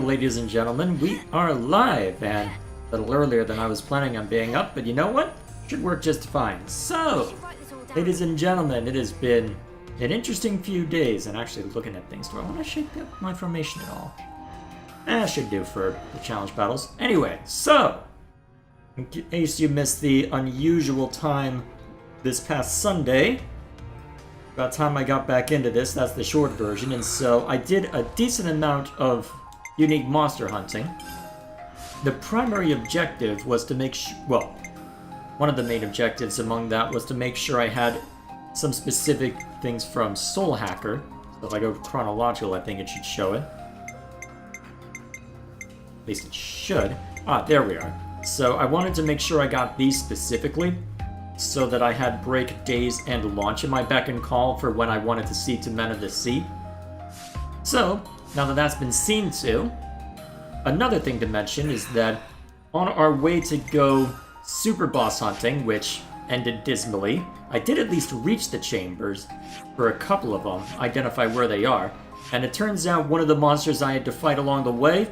Ladies and gentlemen, we are live, and a little earlier than I was planning on being up, but you know what? Should work just fine. So, ladies and gentlemen, it has been an interesting few days, and actually looking at things, do I want to shake up my formation at all? I should do for the challenge battles. Anyway, so, in case you missed the unusual time this past Sunday, about time I got back into this, that's the short version, and so I did a decent amount of unique monster hunting. The primary objective was to make well, one of the main objectives among that was to make sure I had some specific things from Soul Hacker. So if I go chronological, I think it should show it. At least it should. Ah, there we are. So I wanted to make sure I got these specifically, so that I had break, days, and launch in my beck and call for when I wanted to see to Men of the Sea. So, now that that's been seen to, another thing to mention is that on our way to go super boss hunting, which ended dismally, I did at least reach the chambers for a couple of them, identify where they are, and it turns out one of the monsters I had to fight along the way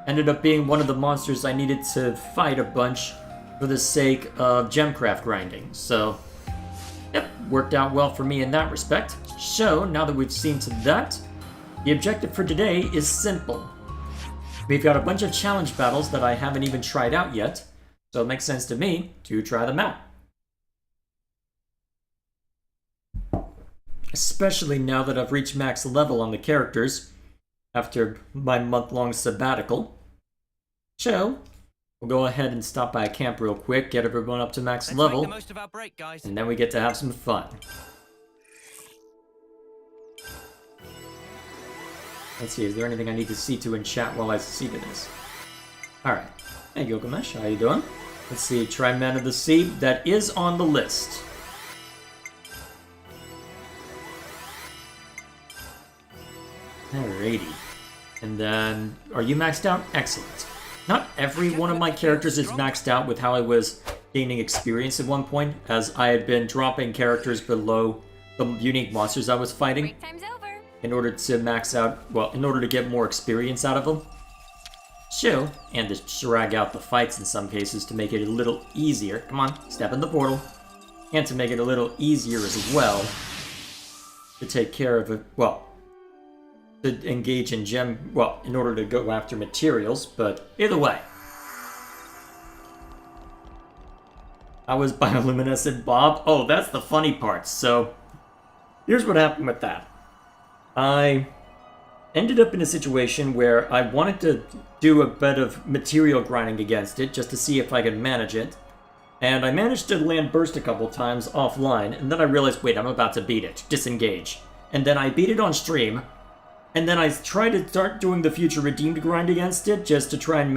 ended up being one of the monsters I needed to fight a bunch for the sake of gemcraft grinding. So, yep, worked out well for me in that respect. So, now that we've seen to that, the objective for today is simple. We've got a bunch of challenge battles that I haven't even tried out yet, so it makes sense to me to try them out. Especially now that I've reached max level on the characters after my month-long sabbatical. So, we'll go ahead and stop by a camp real quick, get everyone up to max level, make the most of our break, guys. And then we get to have some fun. Let's see, is there anything I need to see to in chat while I see to this? Alright. Hey Gilgamesh, how you doing? Let's see, try Men of the Sea. That is on the list. Alrighty. And then, are you maxed out? Excellent. Not every one of my characters is maxed out with how I was gaining experience at one point, as I had been dropping characters below the unique monsters I was fighting in order to max out, well, in order to get more experience out of them. So, and to drag out the fights in some cases to make it a little easier. Come on, step in the portal. And to make it a little easier as well to take care of it, well, to engage in in order to go after materials, but either way. I was bioluminescent Bob. Oh, that's the funny part. So, here's what happened with that. I ended up in a situation where I wanted to do a bit of material grinding against it, just to see if I could manage it. And I managed to land burst a couple times offline, and then I realized, wait, I'm about to beat it. Disengage. And then I beat it on stream, and then I tried to start doing the future redeemed grind against it, just to try and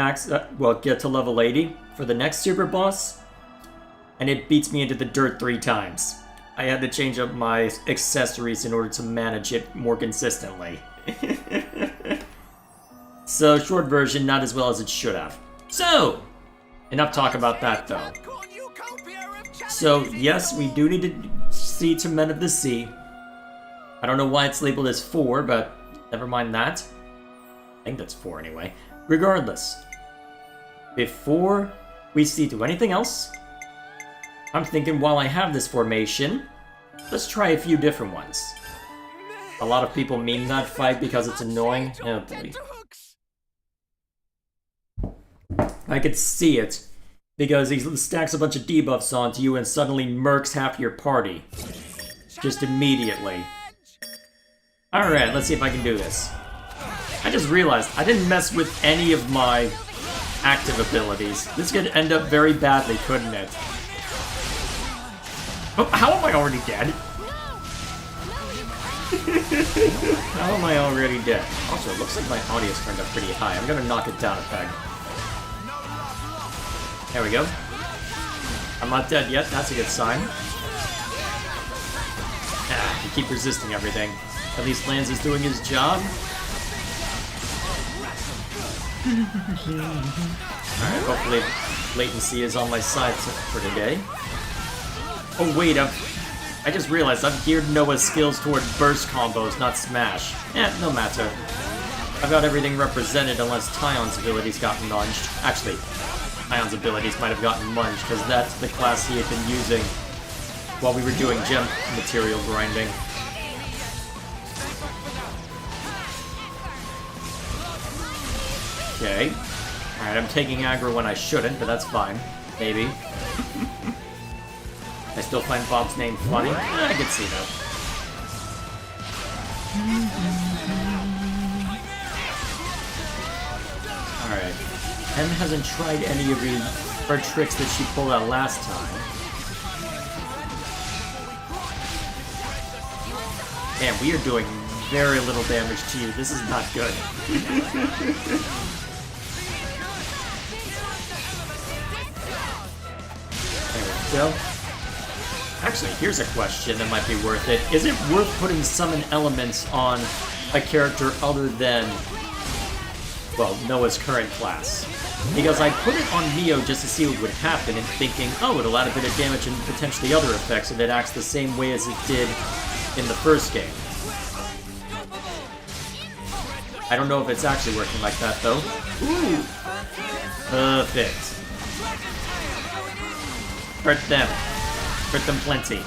get to level 80 for the next super boss. And it beats me into the dirt 3 times. I had to change up my accessories in order to manage it more consistently. So, short version, not as well as it should have. So, enough talk about that though. So, yes, we do need to see to Men of the Sea. I don't know why it's labeled as 4, but never mind that. I think that's 4 anyway. Regardless, before we see to anything else, I'm thinking while I have this formation, let's try a few different ones. A lot of people meme that fight because it's annoying. Oh boy. I could see it, because he stacks a bunch of debuffs onto you and suddenly murks half your party. Just immediately. Alright, let's see if I can do this. I just realized I didn't mess with any of my active abilities. This could end up very badly, couldn't it? Oh, how am I already dead? How am I already dead? Also, it looks like my audio's turned up pretty high. I'm gonna knock it down a peg. There we go. I'm not dead yet. That's a good sign. Ah, you keep resisting everything. At least Lance is doing his job. Alright, hopefully latency is on my side for today. Oh wait, I just realized I've geared Noah's skills toward burst combos, not smash. Eh, no matter. I've got everything represented unless Tyon's abilities got munged. Actually, Tyon's abilities might have gotten munged, because that's the class he had been using while we were doing gem material grinding. Okay. Alright, I'm taking aggro when I shouldn't, but that's fine. Maybe. I still find Bob's name funny. I can see that. Alright. Em hasn't tried any of her tricks that she pulled out last time. Man, we are doing very little damage to you. This is not good. There we go. Actually, here's a question that might be worth it. Is it worth putting summon elements on a character other than, well, Noah's current class? Because I put it on Neo just to see what would happen and thinking, oh, it'll add a bit of damage and potentially other effects if it acts the same way as it did in the first game. I don't know if it's actually working like that, though. Ooh! Perfect. Hurt them. Hurt them plenty.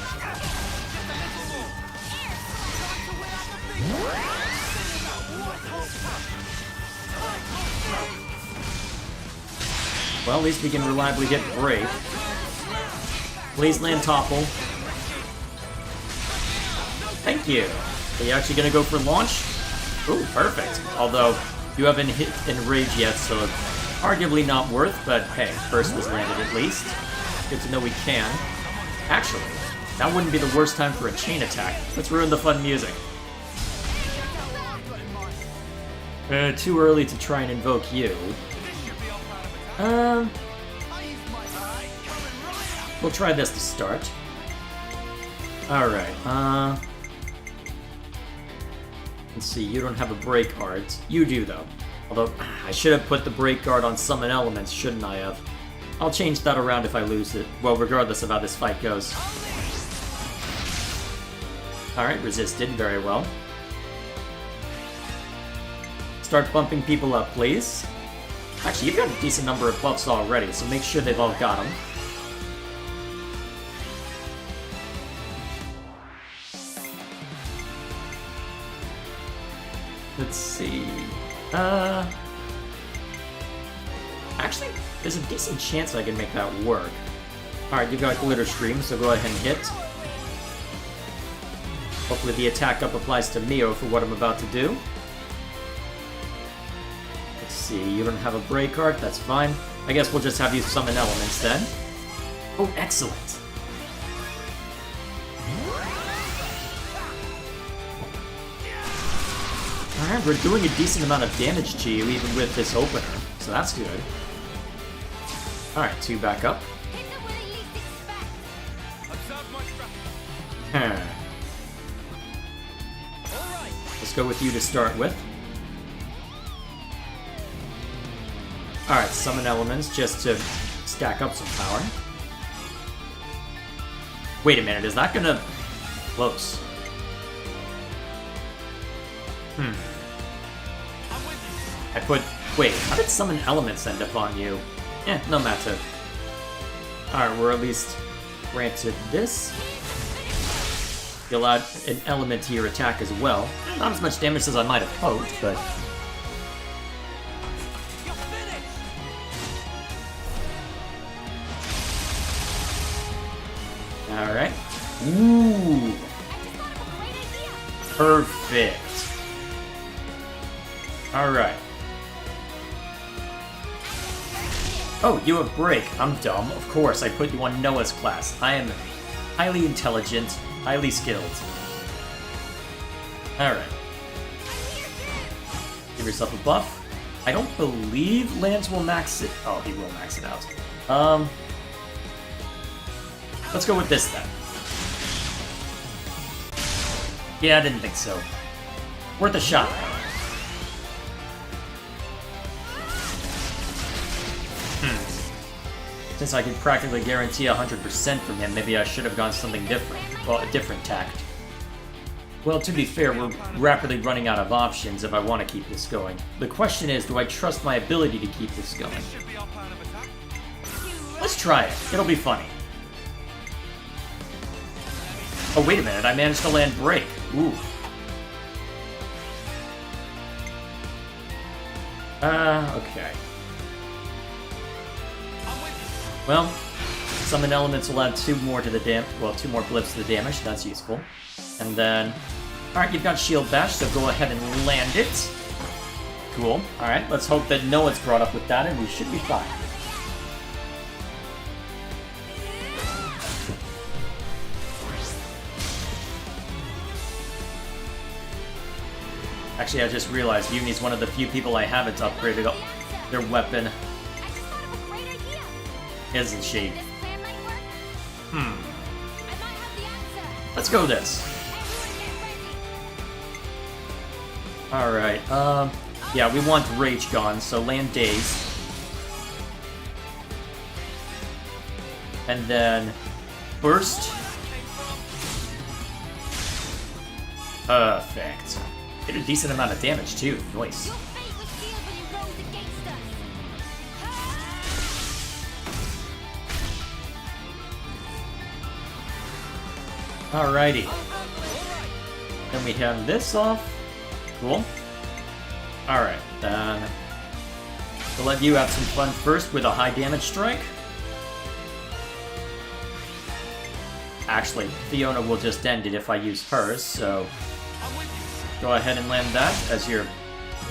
Well, at least we can reliably get Break. Please land Topple. Thank you. Are you actually gonna go for launch? Ooh, perfect. Although, you haven't hit Enrage yet, so arguably not worth, but hey, first was landed at least. Good to know we can. Actually, that wouldn't be the worst time for a chain attack. Let's ruin the fun music. Too early to try and invoke you. We'll try this to start. Alright, let's see, you don't have a break guard. You do, though. Although, I should have put the break guard on summon elements, shouldn't I have? I'll change that around if I lose it. Well, regardless of how this fight goes. Alright, resisted very well. Start bumping people up, please. Actually, you've got a decent number of buffs already, so make sure they've all got them. Let's see... Actually, there's a decent chance I can make that work. Alright, you've got Glitter Stream, so go ahead and hit. Hopefully the attack up applies to Mio for what I'm about to do. Let's see, you don't have a break card, that's fine. I guess we'll just have you summon elements then. Oh, excellent. Alright, we're doing a decent amount of damage to you even with this opener, so that's good. Alright, 2 back up. Let's go with you to start with. Alright, summon elements just to stack up some power. Wait a minute, is that gonna... Close. I put... Wait, how did summon elements end up on you? No matter. Alright, we're at least granted this. You allowed an element to your attack as well. Not as much damage as I might have hoped, but... Alright. Ooh! Perfect. Alright. Oh, you have Break. I'm dumb. Of course, I put you on Noah's class. I am highly intelligent, highly skilled. Alright. Give yourself a buff. I don't believe Lance will max it. Oh, he will max it out. Let's go with this then. Yeah, I didn't think so. Worth a shot, though. Since I can practically guarantee 100% from him, maybe I should have gone something different. Well, a different tact. Well, to be fair, we're rapidly running out of options if I want to keep this going. The question is, do I trust my ability to keep this going? Let's try it. It'll be funny. Oh, wait a minute. I managed to land break. Ooh. Okay. Well, summon elements will add 2 more to the two more blips to the damage. That's useful. And then, alright, you've got Shield Bash, so go ahead and land it. Cool. Alright, let's hope that no one's brought up with that, and we should be fine. Actually, I just realized Yuni's one of the few people I haven't upgraded their weapon. Isn't she? Let's go this. Alright, yeah, we want Rage gone, so land Daze. And then Burst. Perfect. Did a decent amount of damage too. Nice. Alrighty. Then we have this off. Cool. Alright, then we'll let you have some fun first with a high damage strike. Actually, Fiona will just end it if I use hers, so go ahead and land that as your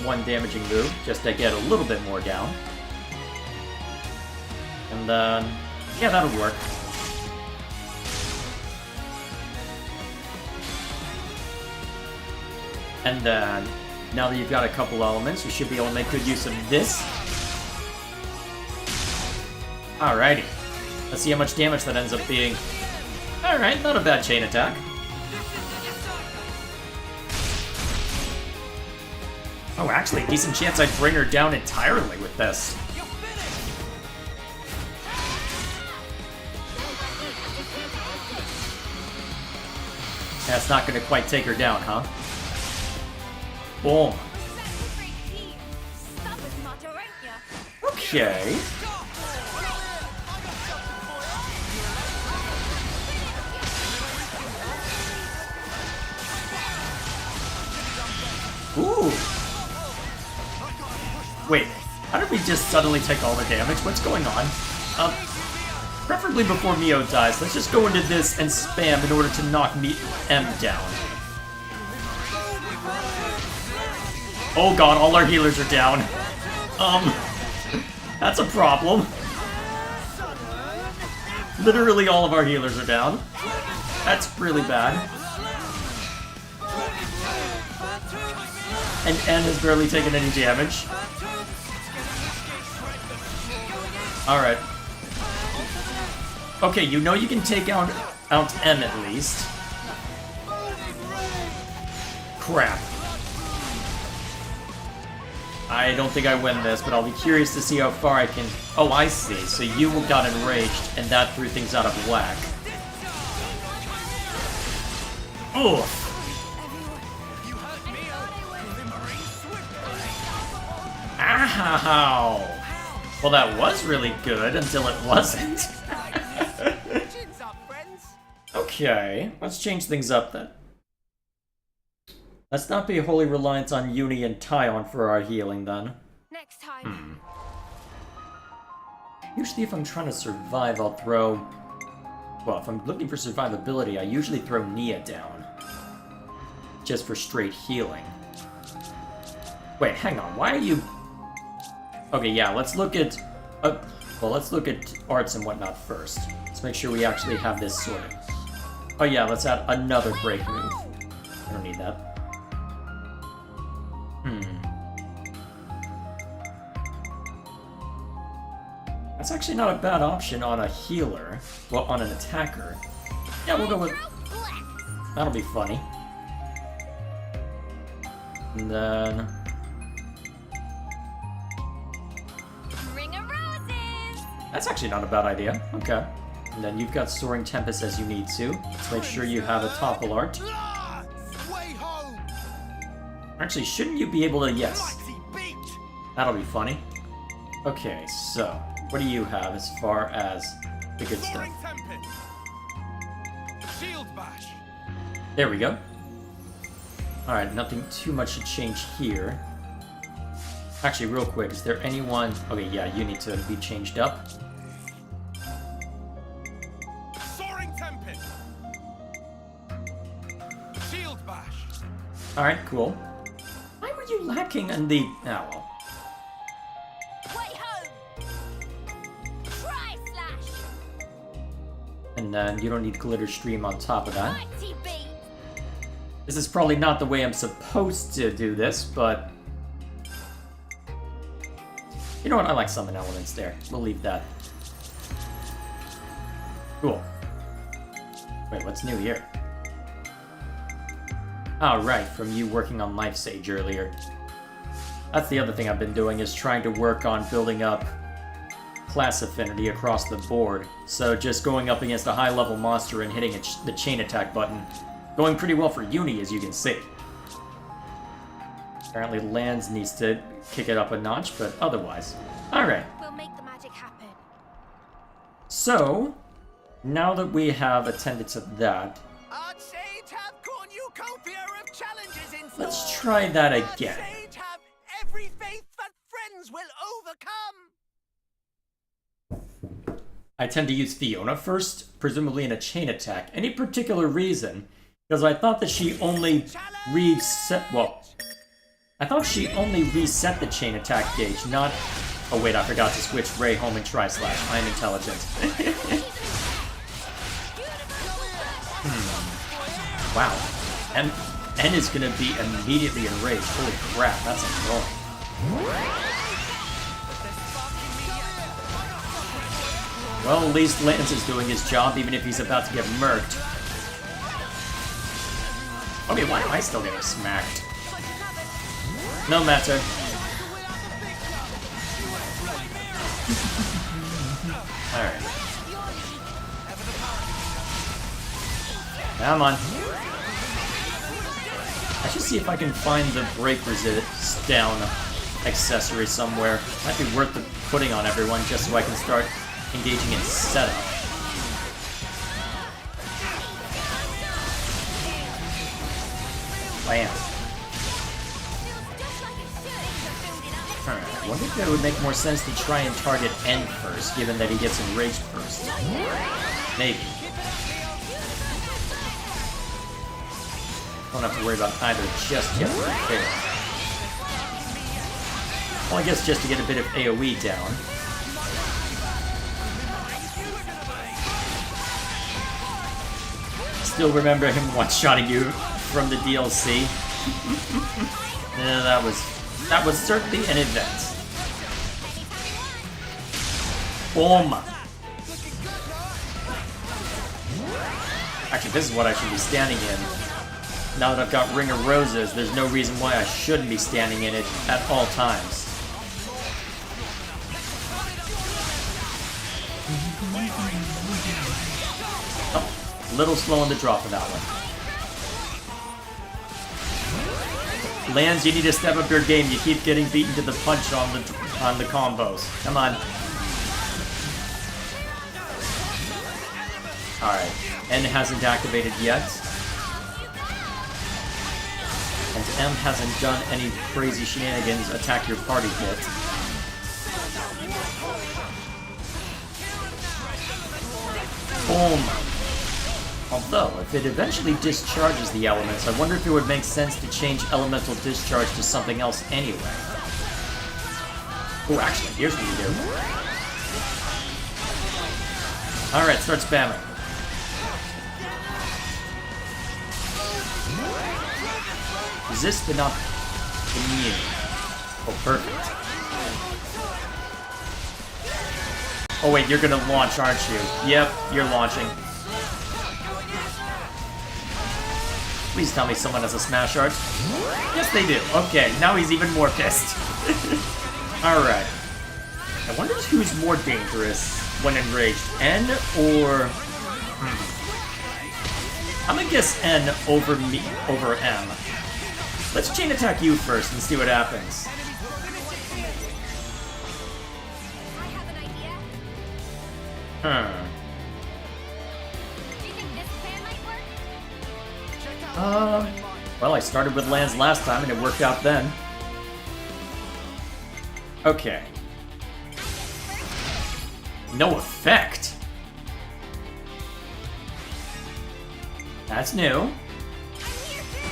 1 damaging move, just to get a little bit more down. And then, yeah, that'll work. And then, now that you've got a couple elements, you should be able to make good use of this. Alrighty. Let's see how much damage that ends up being. Alright, not a bad chain attack. Oh, actually, decent chance I'd bring her down entirely with this. That's not gonna quite take her down, huh? Boom. Okay. Ooh. Wait, how did we just suddenly take all the damage? What's going on? Preferably before Mio dies, let's just go into this and spam in order to knock M down. Oh god, all our healers are down. That's a problem. Literally all of our healers are down. That's really bad. And N has barely taken any damage. Alright. Okay, you know you can take out M at least. Crap. I don't think I win this, but I'll be curious to see how far I can... Oh, I see. So you got enraged, and that threw things out of whack. Oof. Ow! Well, that was really good until it wasn't. Okay, let's change things up then. Let's not be wholly reliant on Uni and Taion for our healing then. Next time. Usually if I'm trying to survive, I'll throw... Well, if I'm looking for survivability, I usually throw Nia down. Just for straight healing. Wait, hang on, why are you... Okay, yeah, let's look at... well, let's look at arts and whatnot first. Let's make sure we actually have this sorted. Oh yeah, let's add another break move. I don't need that. That's actually not a bad option on a healer. Well, on an attacker. Yeah, we'll go with... That'll be funny. And then... Ring of Roses! That's actually not a bad idea. Okay. And then you've got Soaring Tempest as you need to. Let's make sure you have a topple art. Actually, shouldn't you be able to... Yes. Mighty beat! That'll be funny. Okay, so... What do you have as far as the good stuff? Soaring Tempest! Shield Bash! There we go. Alright, nothing too much to change here. Actually, real quick, is there anyone... Okay, yeah, you need to be changed up. Soaring Tempest! Shield Bash! Alright, cool. Why were you lacking in the... Oh, well. Way home. Try slash. And then you don't need Glitter Stream on top of that. Mighty beat. This is probably not the way I'm supposed to do this, but... You know what? I like summon elements there. We'll leave that. Cool. Wait, what's new here? Oh, right, from you working on Life Sage earlier. That's the other thing I've been doing, is trying to work on building up class affinity across the board. So just going up against a high-level monster and hitting the chain attack button. Going pretty well for Uni, as you can see. Apparently Lands needs to kick it up a notch, but otherwise. Alright. We'll make the magic happen. So, now that we have attended to that, Archsage have cornucopia of challenges in store. let's try that again. Archsage have every faith that friends will overcome. I tend to use Fiona first, presumably in a chain attack. Any particular reason? Because I thought that she only reset... Well, I thought she only reset the chain attack gauge, not... Oh wait, I forgot to switch Ray home and try slash. I'm intelligent. Wow. N is gonna be immediately enraged. Holy crap, that's annoying. Well, at least Lance is doing his job, even if he's about to get murked. Okay, why am I still getting smacked? No matter. Alright. Come on. I should see if I can find the break resist down accessory somewhere. Might be worth the putting on everyone just so I can start engaging in setup. Bam. Alright, I wonder if it would make more sense to try and target N first, given that he gets enraged first. Maybe. Don't have to worry about either just yet, to be fair. Well, I guess just to get a bit of AoE down. Still remember him one-shotting you from the DLC. Yeah, that was certainly an event. Boom! Actually, this is what I should be standing in. Now that I've got Ring of Roses, there's no reason why I shouldn't be standing in it at all times. Oh, a little slow on the draw for that one. Lands, you need to step up your game. You keep getting beaten to the punch on the combos. Come on. Alright. N hasn't activated yet. And M hasn't done any crazy shenanigans attack your party yet. Boom! Although, if it eventually discharges the elements, I wonder if it would make sense to change elemental discharge to something else anyway. Oh, actually, here's what we do. Alright, start spamming. Resist but not immune. Oh, perfect. Oh wait, you're gonna launch, aren't you? Yep, you're launching. Please tell me someone has a Smash Art. Yes, they do. Okay, now he's even more pissed. Alright. I wonder who's more dangerous when enraged, N or... I'm gonna guess N over M. Let's chain attack you first and see what happens. I have an idea. Do you think this plan might work? Well, I started with lands last time and it worked out then. Okay. No effect? That's new. I'm here too.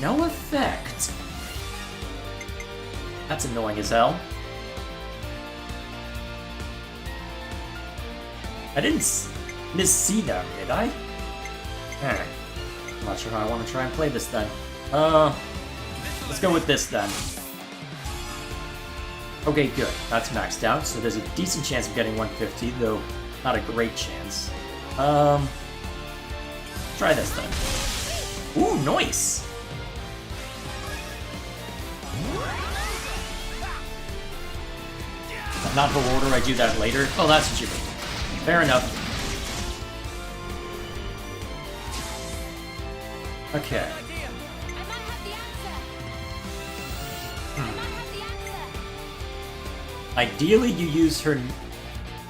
No effect. That's annoying as hell. I didn't miss-see them, did I? I'm not sure how I want to try and play this then. Let's go with this then. Okay, good. That's maxed out, so there's a decent chance of getting 150, though not a great chance. Try this then. Ooh, nice! Not for order, I do that later. Oh, that's what you mean. Fair enough. Okay. I might have the answer. I might have the answer. Ideally, you use her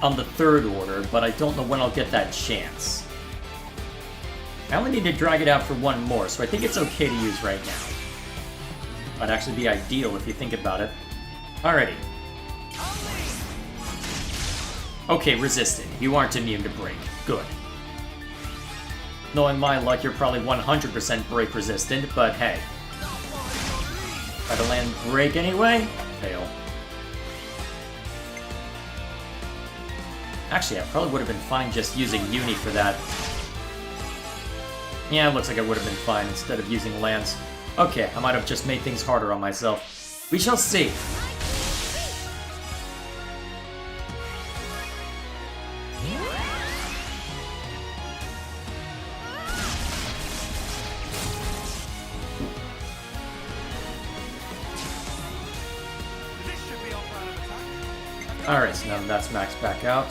on the third order, but I don't know when I'll get that chance. I only need to drag it out for one more, so I think it's okay to use right now. Might actually be ideal if you think about it. Alrighty. Okay, resisted. You aren't immune to break. Good. Knowing my luck, you're probably 100% break resistant, but hey. Try to land break anyway? Fail. Actually, I probably would have been fine just using Uni for that. Yeah, it looks like I would have been fine instead of using lands. Okay, I might have just made things harder on myself. We shall see. Alright, so now that's maxed back out.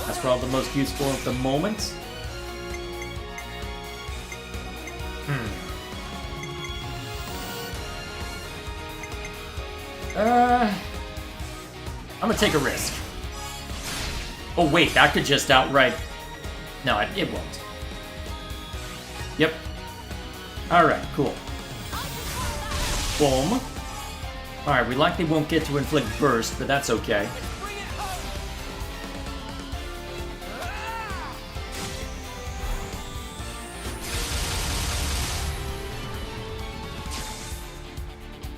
That's probably the most useful at the moment. I'm gonna take a risk. Oh wait, that could just outright... No, it won't. Yep. Alright, cool. Boom. Alright, we likely won't get to inflict burst, but that's okay.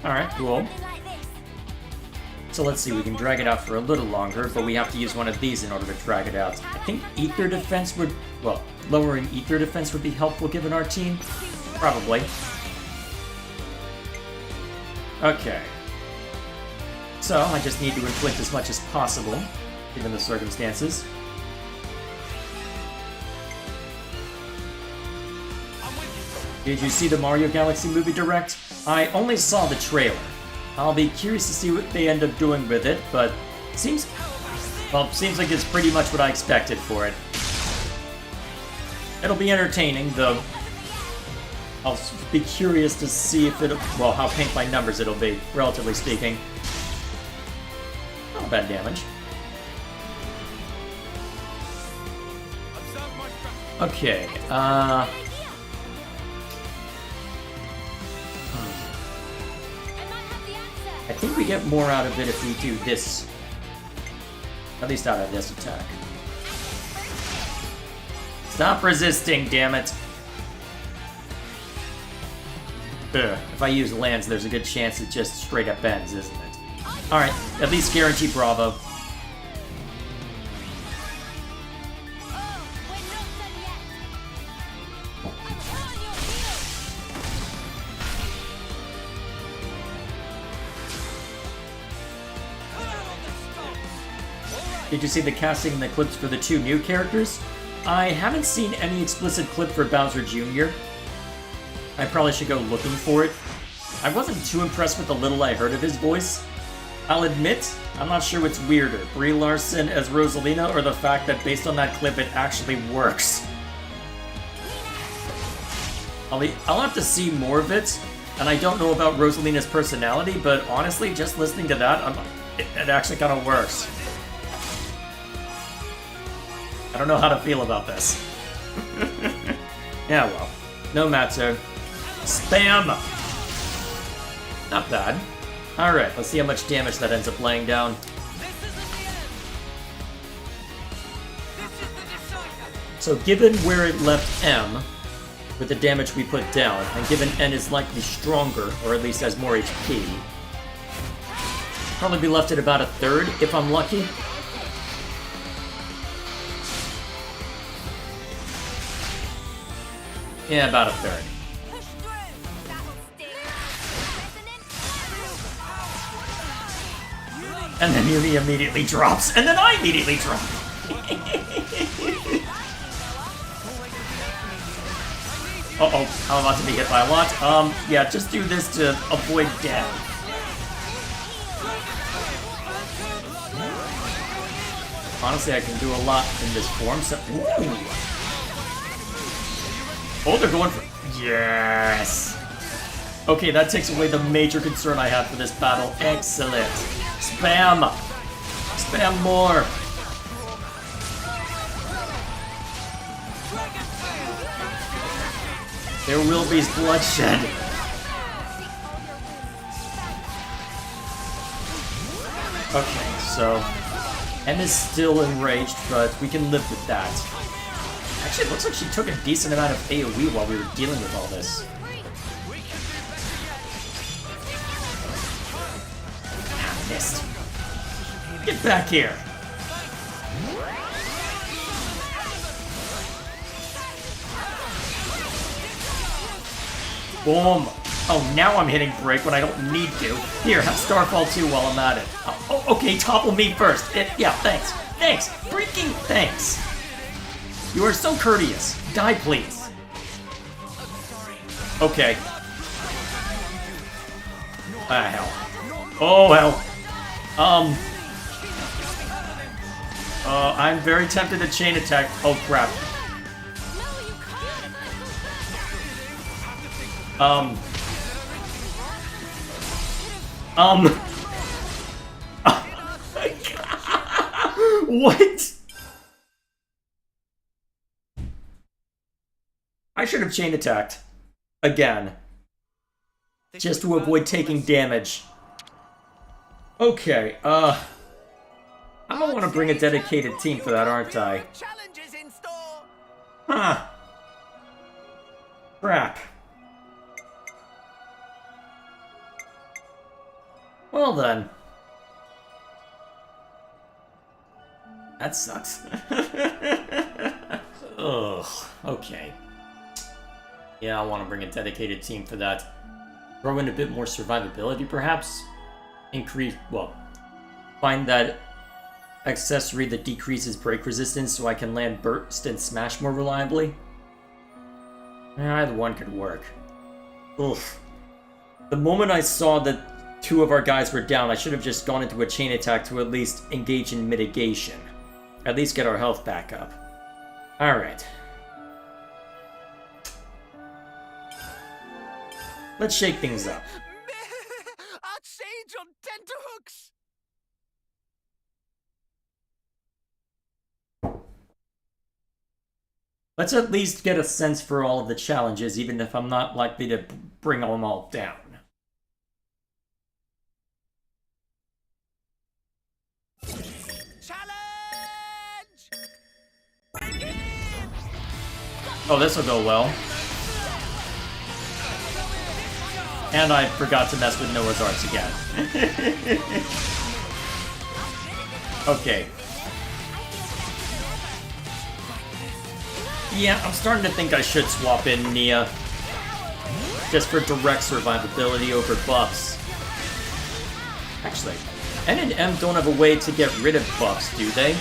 Alright, cool. So let's see, we can drag it out for a little longer, but we have to use one of these in order to drag it out. I think Ether Defense would... Well, lowering Ether Defense would be helpful given our team. Probably. Okay. So, I just need to inflict as much as possible, given the circumstances. Did you see the Mario Galaxy movie Direct? I only saw the trailer. I'll be curious to see what they end up doing with it, but seems like it's pretty much what I expected for it. It'll be entertaining, though. I'll be curious to see if it'll... Well, how pink by numbers it'll be, relatively speaking. Not bad damage. Okay, I think we get more out of it if we do this. At least out of this attack. Stop resisting, damn it! Ugh. If I use lands, there's a good chance it just straight up ends, isn't it? Alright, at least guarantee Bravo. Did you see the casting and the clips for the two new characters? I haven't seen any explicit clip for Bowser Jr. I probably should go looking for it. I wasn't too impressed with the little I heard of his voice. I'll admit, I'm not sure what's weirder, Brie Larson as Rosalina or the fact that based on that clip it actually works. I'll have to see more of it, and I don't know about Rosalina's personality, but honestly, just listening to that, it actually kind of works. I don't know how to feel about this. Yeah, well. No matter. Spam! Not bad. Alright, let's see how much damage that ends up laying down. So given where it left M, with the damage we put down, and given N is likely stronger, or at least has more HP, probably be left at about a third, if I'm lucky. Yeah, about a third. And then Yumi immediately drops, and then I immediately drop. Uh-oh, I'm about to be hit by a lot. Yeah, just do this to avoid death. Honestly, I can do a lot in this form, so... Ooh. Oh, they're going for... Yes! Okay, that takes away the major concern I had for this battle. Excellent. Spam! Spam more! There will be bloodshed. Okay, so... M is still enraged, but we can live with that. Actually, it looks like she took a decent amount of AoE while we were dealing with all this. Ah, missed. Get back here! Boom! Oh, now I'm hitting break when I don't need to. Here, have Starfall 2 while I'm at it. Oh, okay, topple me first. Yeah, thanks. Thanks! Freaking thanks! You are so courteous. Die, please. Okay. Ah, hell. Oh, hell. I'm very tempted to chain attack. Oh, crap. What? I should have chain attacked. Again. Just to avoid taking damage. Okay, I'm gonna want to bring a dedicated team for that, aren't I? Huh. Crap. Well then. That sucks. Ugh, okay. Yeah, I want to bring a dedicated team for that. Throw in a bit more survivability, perhaps? Increase, well, find that accessory that decreases break resistance so I can land burst and smash more reliably. Either one could work. Oof. The moment I saw that 2 of our guys were down, I should have just gone into a chain attack to at least engage in mitigation. At least get our health back up. Alright. Let's shake things up. Sage on tenterhooks. Let's at least get a sense for all of the challenges, even if I'm not likely to bring them all down. Challenge! Oh, this'll go well. And I forgot to mess with Noah's Arts again. Okay. Yeah, I'm starting to think I should swap in Nia. Just for direct survivability over buffs. Actually, N and M don't have a way to get rid of buffs, do they?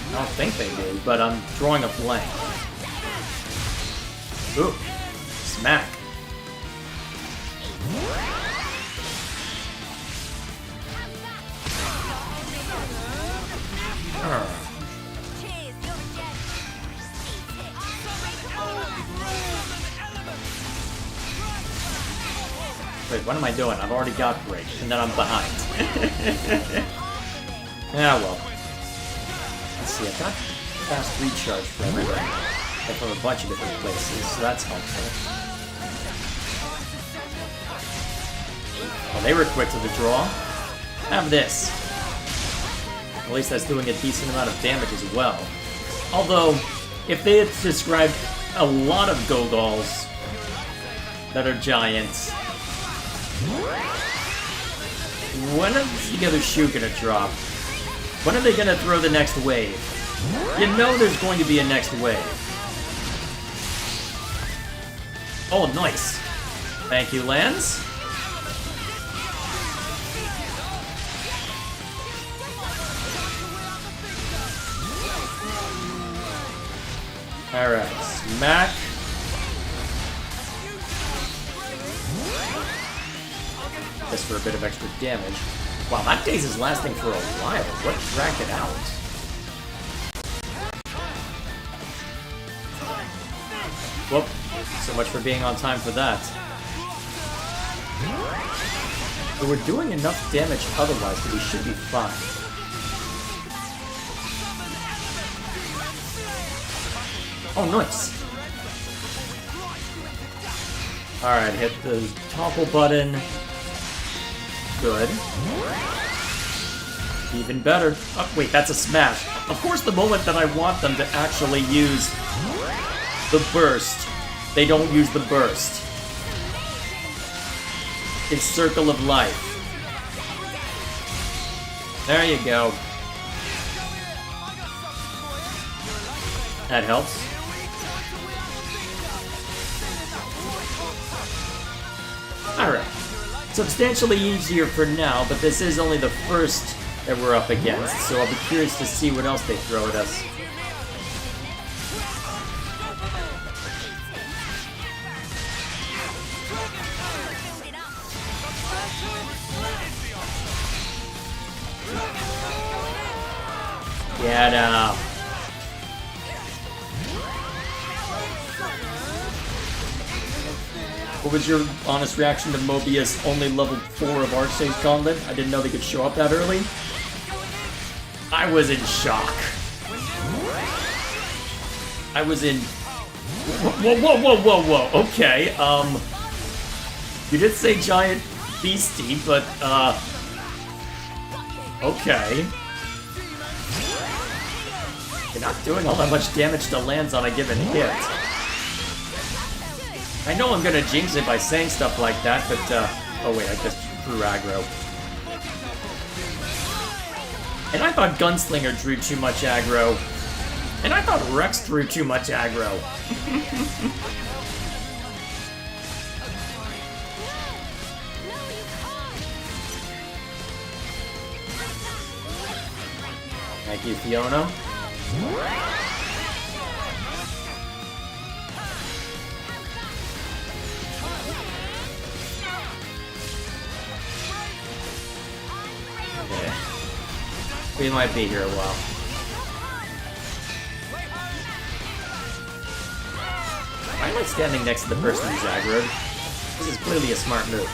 I don't think they do, but I'm drawing a blank. Ooh. Smack. What am I doing? I've already got break, and then I'm behind. Yeah, well. Let's see, I've got fast recharge for everything. And from a bunch of different places, so that's helpful. Well, they were quick to the draw. Have this. At least that's doing a decent amount of damage as well. Although, if they had described a lot of Gogals that are giants, when is the other shoe gonna drop? When are they gonna throw the next wave? You know there's going to be a next wave. Oh, nice. Thank you, Lance. Alright, smack. This for a bit of extra damage. Wow, that daze is lasting for a while. What dragged it out? Whoop. So much for being on time for that. But we're doing enough damage otherwise that we should be fine. Oh, nice. Alright, hit the toggle button. Good. Even better. Oh, wait, that's a smash. Of course, the moment that I want them to actually use the burst, they don't use the burst. It's Circle of Life. There you go. That helps. Alright. Substantially easier for now, but this is only the first that we're up against, so I'll be curious to see what else they throw at us. Get up. What was your honest reaction to Mobius only level 4 of Archsage Gauntlet? I didn't know they could show up that early. I was in shock. I was in... Whoa. Okay, you did say giant beastie, but, okay. You're not doing all that much damage to lands on a given hit. I know I'm gonna jinx it by saying stuff like that, but, oh wait, I just threw aggro. And I thought Gunslinger drew too much aggro. And I thought Rex threw too much aggro. Thank you, Fiona. We might be here a while. Why am I standing next to the person who's aggroed? This is clearly a smart move.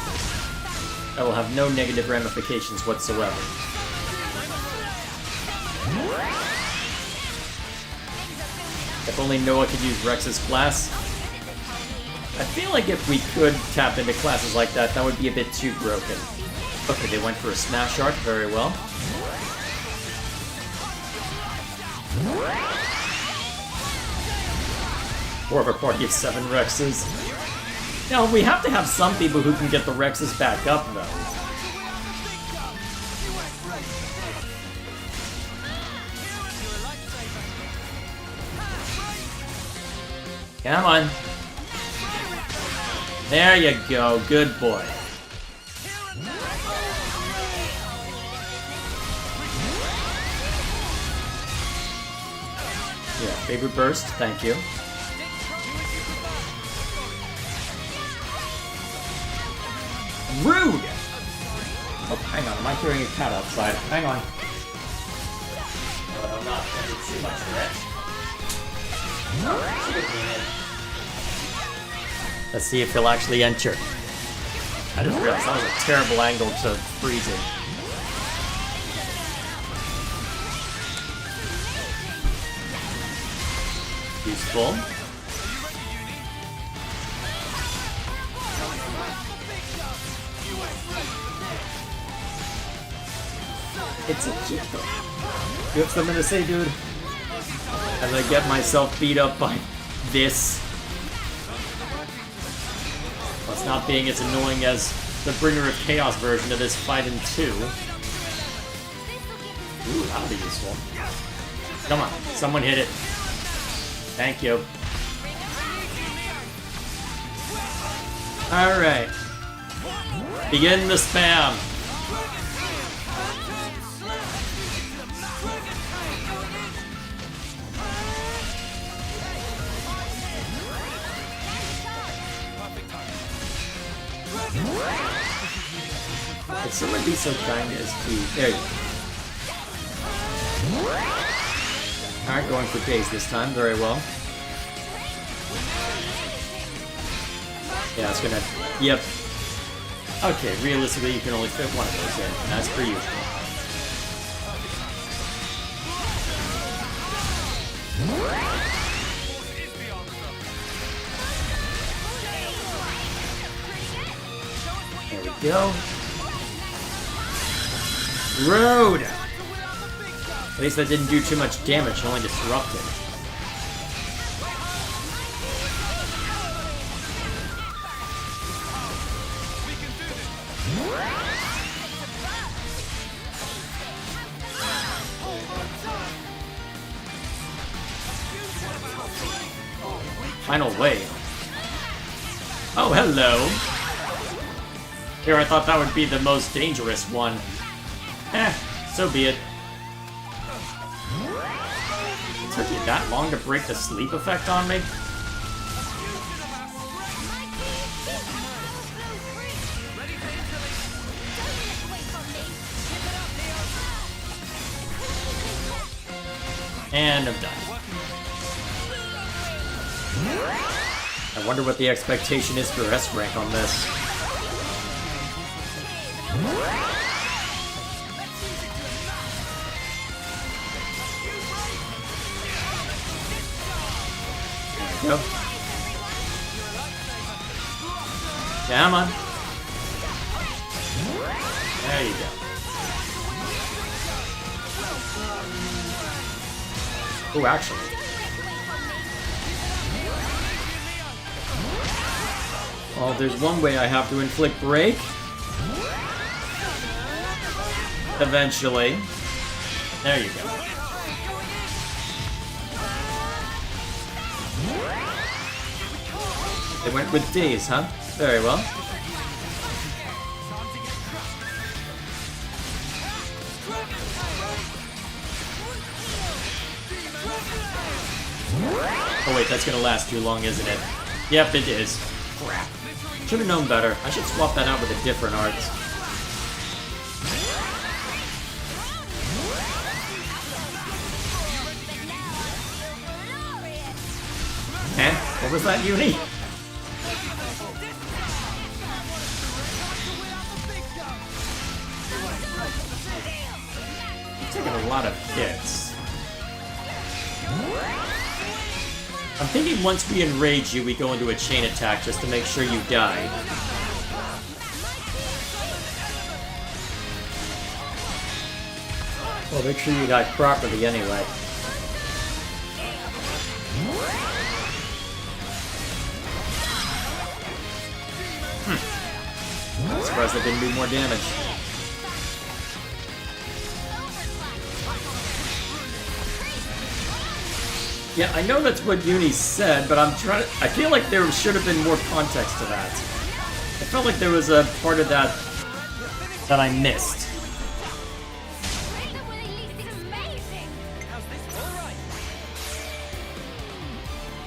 I will have no negative ramifications whatsoever. If only Noah could use Rex's class. I feel like if we could tap into classes like that, that would be a bit too broken. Okay, they went for a Smash Art, very well. Or of a party of 7 Rexes. Now, we have to have some people who can get the Rexes back up, though. Come on. There you go, good boy. Yeah, favorite burst, thank you. Rude! Oh, hang on, am I hearing a cat outside? Hang on. No, I'm not going to do too much for it. Alright, she could be in. Let's see if he'll actually enter. I just realized that was a terrible angle to freeze it. Useful. It's a joke. You have something to say, dude? As I get myself beat up by this. Well, it's not being as annoying as the Bringer of Chaos version of this fight in 2. Ooh, that'll be useful. Come on, someone hit it. Thank you. Alright. Begin the spam. If someone be so kind as to... There you go. Alright, going for days this time. Very well. Yeah, it's gonna... Yep. Okay, realistically, you can only fit one of those in. As per usual. There we go. Road! At least that didn't do too much damage, only disrupted. Final wave. Oh, hello. Here, I thought that would be the most dangerous one. So be it. It took you that long to break the sleep effect on me? And I'm done. I wonder what the expectation is for S rank on this. There we go. Come on. There you go. Oh, actually. Well, there's one way I have to inflict break. Eventually. There you go. They went with days, huh? Very well. Oh wait, that's gonna last too long, isn't it? Yep, it is. Crap. Should have known better. I should swap that out with a different art. Eh? What was that, Uni? You're taking a lot of hits. I'm thinking once we enrage you, we go into a chain attack just to make sure you die. Well, make sure you die properly anyway. I'm surprised that didn't do more damage. Yeah, I know that's what Uni said, but I'm trying to... I feel like there should have been more context to that. I felt like there was a part of that that I missed.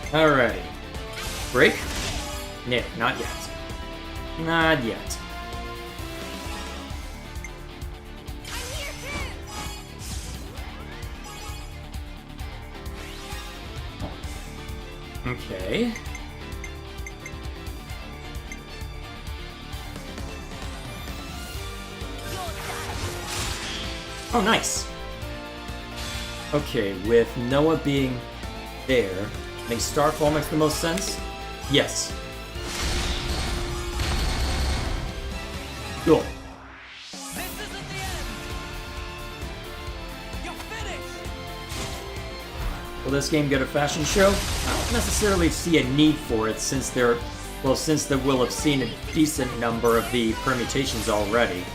Alrighty. Break? No, not yet. Not yet. Okay. Oh, nice. Okay, with Noah being there, I think Starfall makes the most sense? Yes. Cool. This isn't the end. You're finished. Will this game get a fashion show? I don't necessarily see a need for it since since we'll have seen a decent number of the permutations already.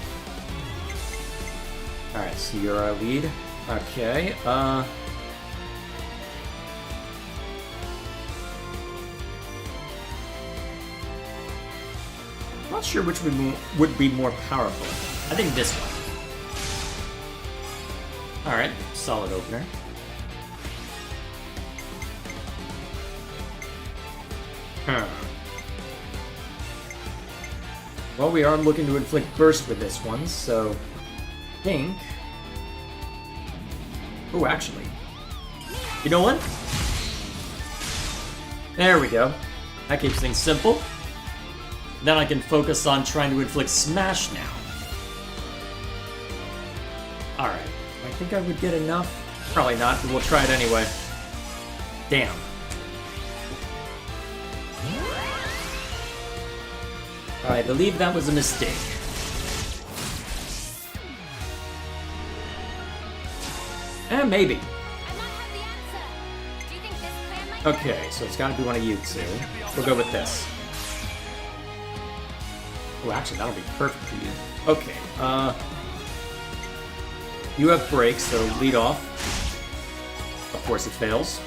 Alright, so you're our lead. Okay, not sure which would be more powerful. I think this one. Alright, solid opener. Well, we are looking to inflict burst with this one, so I think... Oh, actually. You know what? There we go. That keeps things simple. Then I can focus on trying to inflict smash now. Alright. I think I would get enough. Probably not, but we'll try it anyway. Damn. I believe that was a mistake. Maybe. I might have the answer. Do you think this plan might Okay, so it's gotta be one of you two. We'll go with this. Oh, actually, that'll be perfect for you. Okay, you have break, so lead off. Of course it fails.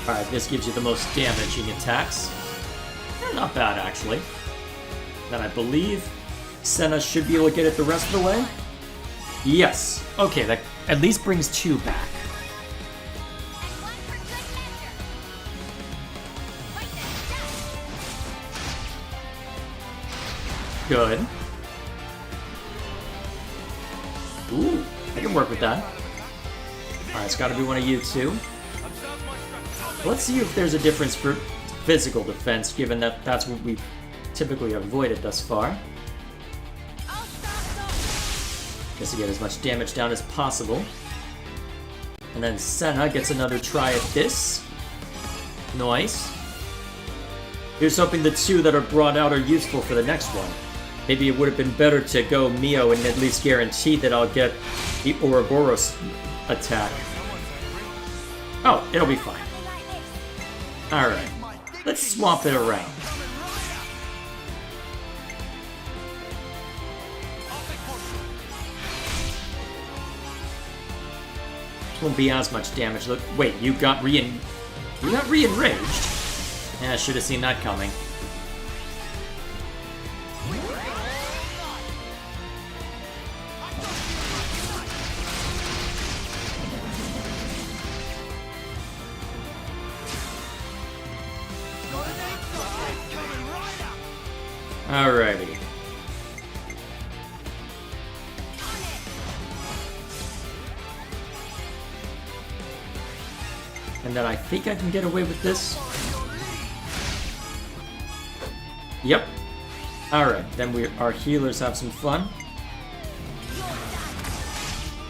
Alright, this gives you the most damaging attacks. Not bad, actually. Then I believe Senna should be able to get it the rest of the way. Yes. Okay, that at least brings 2 back. Good. Ooh, I can work with that. Alright, it's gotta be one of you two. Let's see if there's a difference for physical defense, given that that's what we've typically avoided thus far. Guess to get as much damage down as possible. And then Senna gets another try at this. Nice. Here's hoping the 2 that are brought out are useful for the next one. Maybe it would have been better to go Mio and at least guarantee that I'll get the Ouroboros attack. Oh, it'll be fine. Alright, let's swap it around. Won't be as much damage. Look, wait, you got re-enraged? Yeah, I should have seen that coming. Alrighty. And then I think I can get away with this. Yep. Alright, then our healers have some fun.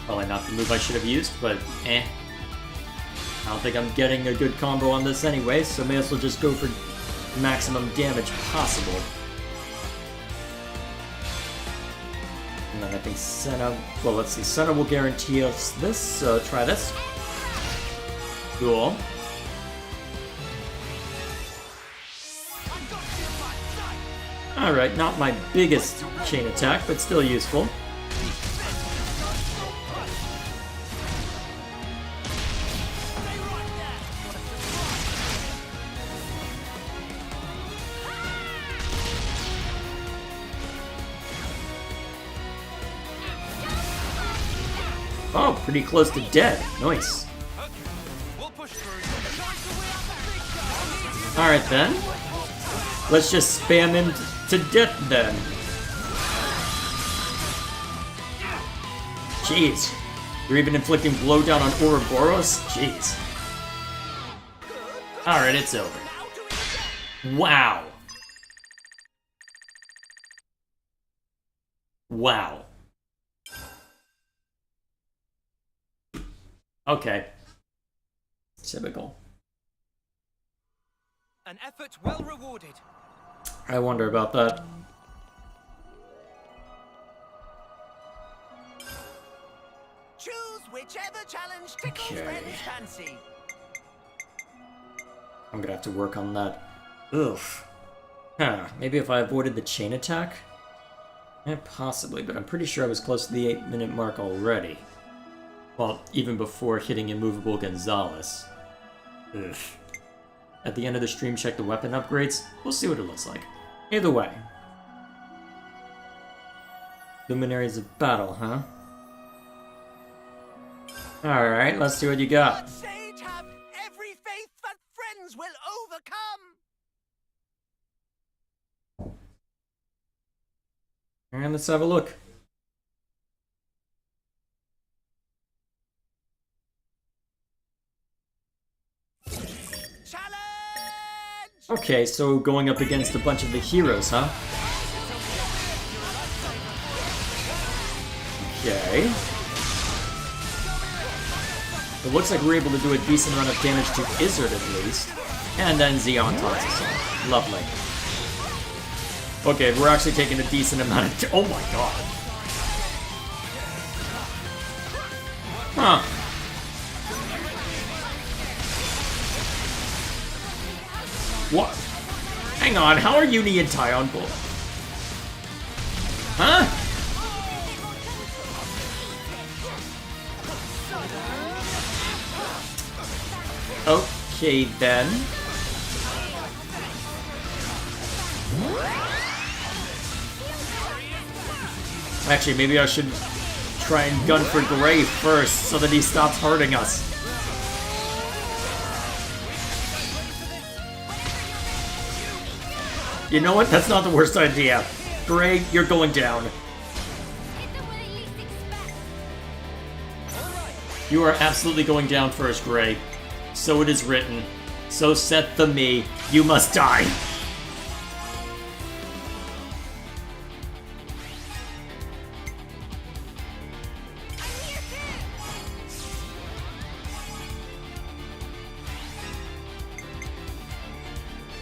Probably not the move I should have used, but eh. I don't think I'm getting a good combo on this anyway, so may as well just go for maximum damage possible. And then I think Senna... Well, let's see. Senna will guarantee us this, so try this. Cool. Alright, not my biggest chain attack, but still useful. Oh, pretty close to dead. Nice. Alright then. Let's just spam him to death then. Jeez. You're even inflicting blowdown on Ouroboros? Jeez. Alright, it's over. Wow. Wow. Okay. Typical. An effort well rewarded. I wonder about that. Choose whichever challenge tickles Okay. Ben's fancy. I'm gonna have to work on that. Ugh. Huh. Maybe if I avoided the chain attack? Possibly, but I'm pretty sure I was close to the 8-minute mark already. Well, even before hitting Immovable Gonzalez. Ugh. At the end of the stream, check the weapon upgrades. We'll see what it looks like. Either way. Luminaries of Battle, huh? Alright, let's see what you got. But sage have every faith that friends will overcome. And let's have a look. Challenge! Okay, so going up against a bunch of the heroes, huh? Okay. It looks like we're able to do a decent amount of damage to Izzard at least. And then Xeon taunts us all. Lovely. Okay, we're actually taking a decent amount of... Oh my god. Huh. What? Hang on, how are Uni and Tai on board? Huh? Okay then. Actually, maybe I should try and gun for Gray first so that he stops hurting us. You know what? That's not the worst idea. Gray, you're going down. You are absolutely going down first, Gray. So it is written. So saith the me, you must die.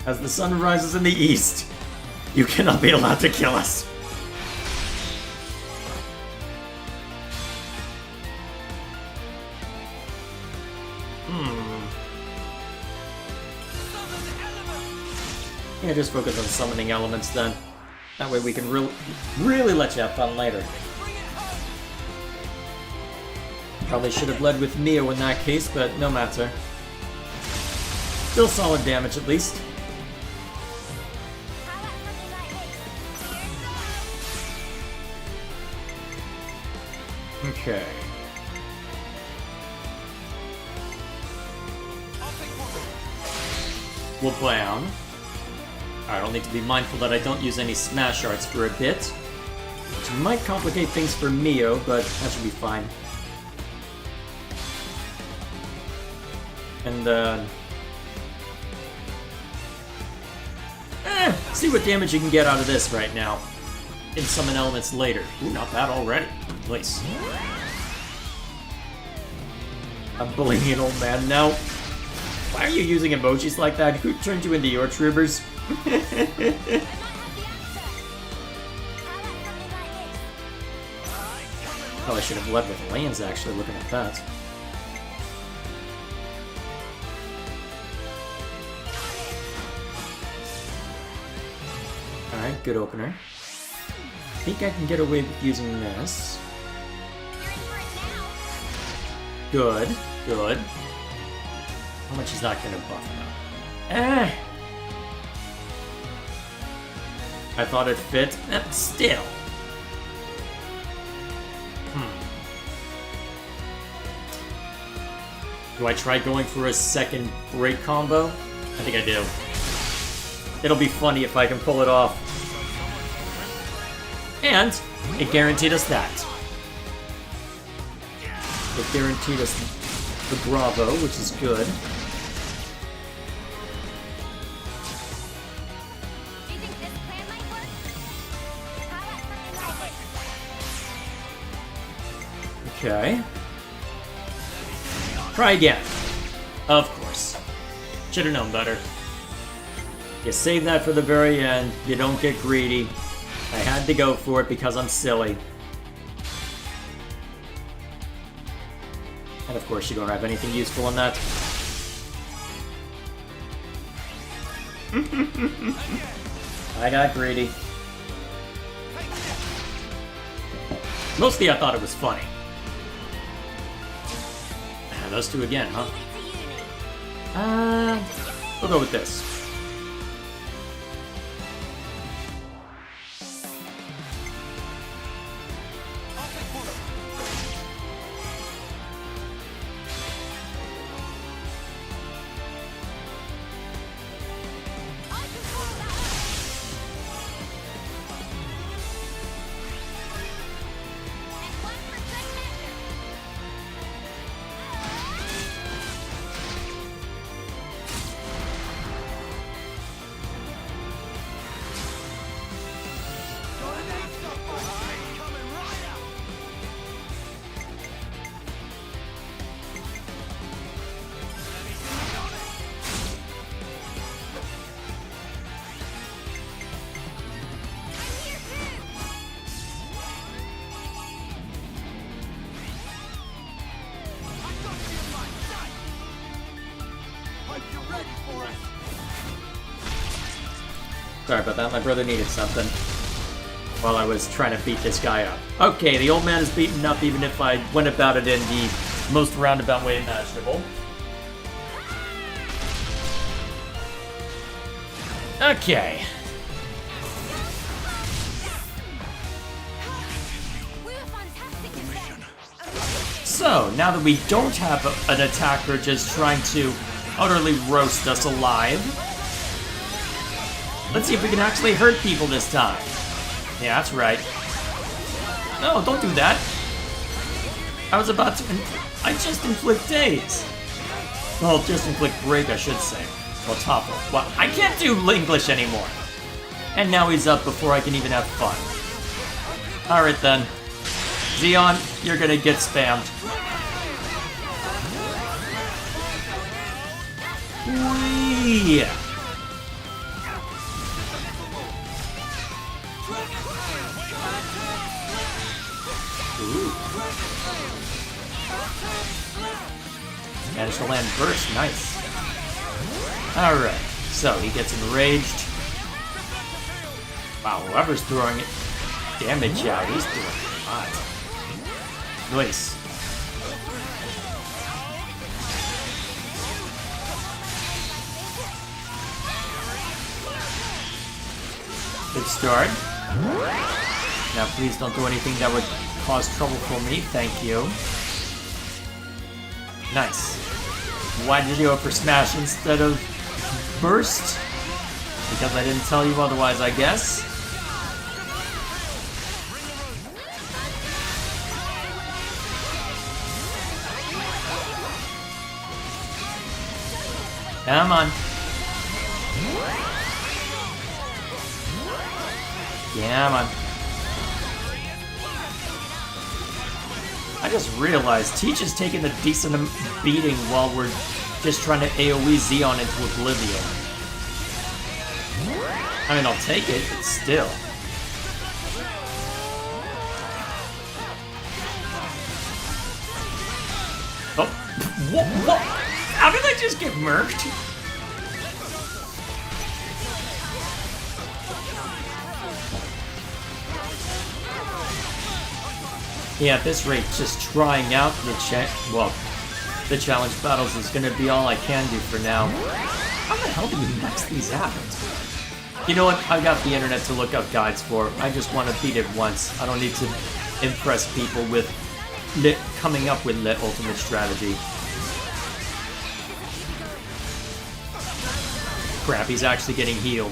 As the sun rises in the east, you cannot be allowed to kill us. Yeah, just focus on summoning elements then. That way we can really let you have fun later. Probably should have led with Mio in that case, but no matter. Still solid damage at least. Okay. We'll play on. Alright, I'll need to be mindful that I don't use any smash arts for a bit. Which might complicate things for Mio, but that should be fine. And, see what damage you can get out of this right now. And summon elements later. Ooh, not bad already. Nice. I'm bullying an old man now. Why are you using emojis like that? Who turned you into your troopers? Probably should have led with lands, actually, looking at that. Alright, good opener. I think I can get away with using this. Good, good. How much is that gonna buff now? I thought it fit. Still. Do I try going for a second break combo? I think I do. It'll be funny if I can pull it off. And it guaranteed us that. It guaranteed us the Bravo, which is good. Okay. Try again. Of course. Should have known better. You save that for the very end. You don't get greedy. I had to go for it because I'm silly. And of course you don't have anything useful in that. I got greedy. Mostly I thought it was funny. Those two again, huh? We'll go with this. Sorry about that, my brother needed something while I was trying to beat this guy up. Okay, the old man is beaten up even if I went about it in the most roundabout way imaginable. Okay. So, now that we don't have an attacker just trying to utterly roast us alive, let's see if we can actually hurt people this time. Yeah, that's right. No, don't do that. I was about to... I just inflict daze. Well, just inflict break, I should say. Well, topple. Well, I can't do English anymore. And now he's up before I can even have fun. Alright then. Xeon, you're gonna get spammed. Whee! Managed to land burst, nice. Alright, so he gets enraged. Wow, whoever's throwing it damage out, he's doing a lot. Nice. Good start. Now please don't do anything that would cause trouble for me, thank you. Nice. Why did you go for smash instead of burst? Because I didn't tell you otherwise, I guess. Come on. Come on. I just realized Teach is taking a decent beating while we're just trying to AoE Xeon into oblivion. I mean, I'll take it, but still. Oh, what? How did I just get murked? Yeah, at this rate, just trying out the the challenge battles is gonna be all I can do for now. How the hell do you max these out? You know what? I've got the internet to look up guides for. I just want to beat it once. I don't need to impress people with coming up with the ultimate strategy. Crap, he's actually getting healed.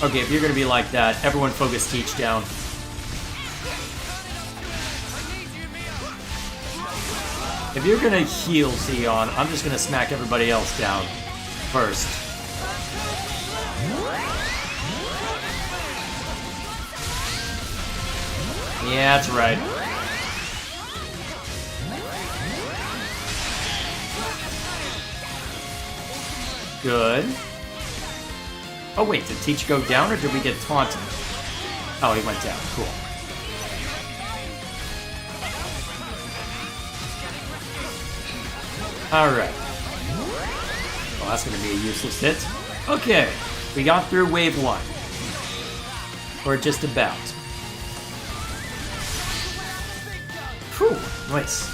Okay, if you're gonna be like that, everyone focus Teach down. If you're gonna heal Xeon, I'm just gonna smack everybody else down first. Yeah, that's right. Good. Oh wait, did Teach go down or did we get taunted? Oh, he went down. Cool. Alright. Well, that's gonna be a useless hit. Okay, we got through wave 1. Or just about. Whew, nice.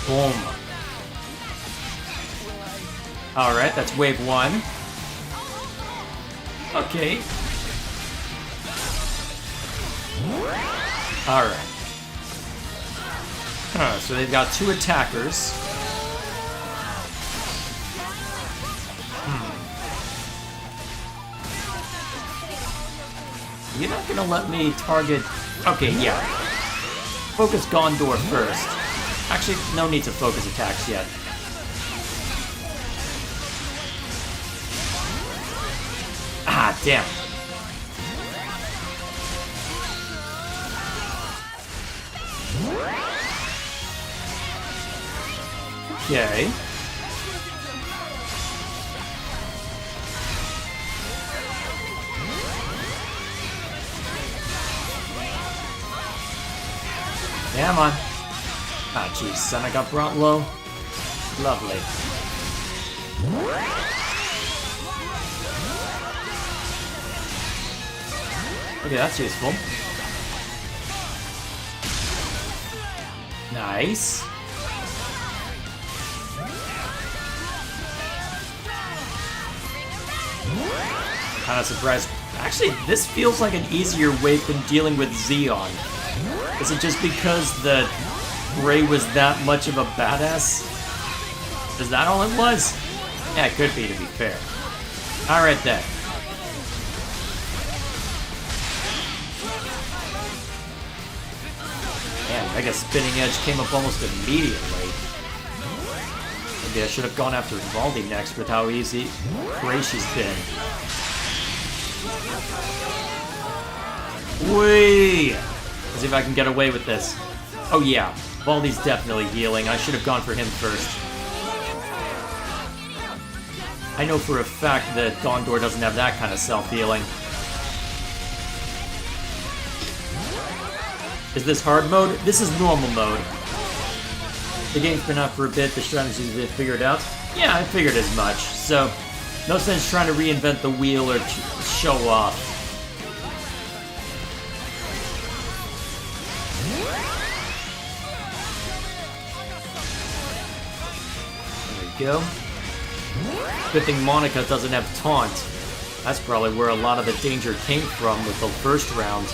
Boom. Alright, that's wave 1. Okay. Alright. So they've got 2 attackers. You're not gonna let me target... Okay, yeah. Focus Gondor first. Actually, no need to focus attacks yet. Ah, damn. Okay. Come on. Ah, jeez, son, I got brought low. Lovely. Okay, that's useful. Nice. I'm kind of surprised. Actually, this feels like an easier wave than dealing with Xeon. Is it just because the Ray was that much of a badass? Is that all it was? Yeah, it could be, to be fair. Alright then. Man, Mega Spinning Edge came up almost immediately. Maybe I should have gone after Valdi next with how easy Ray she's been. Whee! Let's see if I can get away with this. Oh yeah, Valdi's definitely healing. I should have gone for him first. I know for a fact that Gondor doesn't have that kind of self-healing. Is this hard mode? This is normal mode. The game's been out for a bit, the strategy's been figured out. Yeah, I figured as much, so no sense trying to reinvent the wheel or show off. Go. Good thing Monica doesn't have taunt. That's probably where a lot of the danger came from with the first round.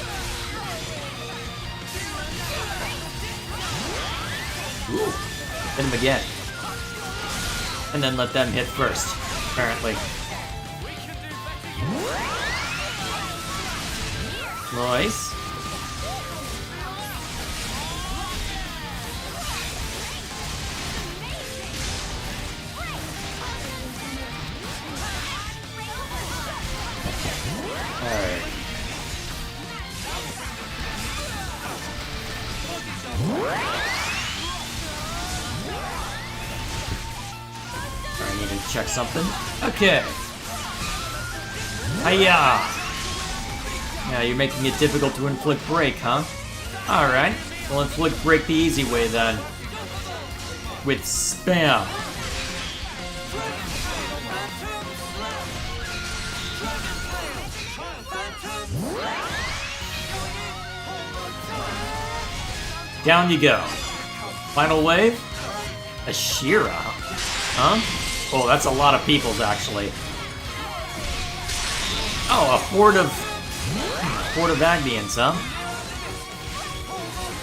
Ooh. Hit him again. And then let them hit first, apparently. Nice. Alright. I need to check something. Okay. Hiya! Yeah, you're making it difficult to inflict break, huh? Alright. We'll inflict break the easy way then. With spam. Down you go. Final wave? Ashira? Huh? Oh, that's a lot of peoples, actually. Oh, a horde of Agnians, huh?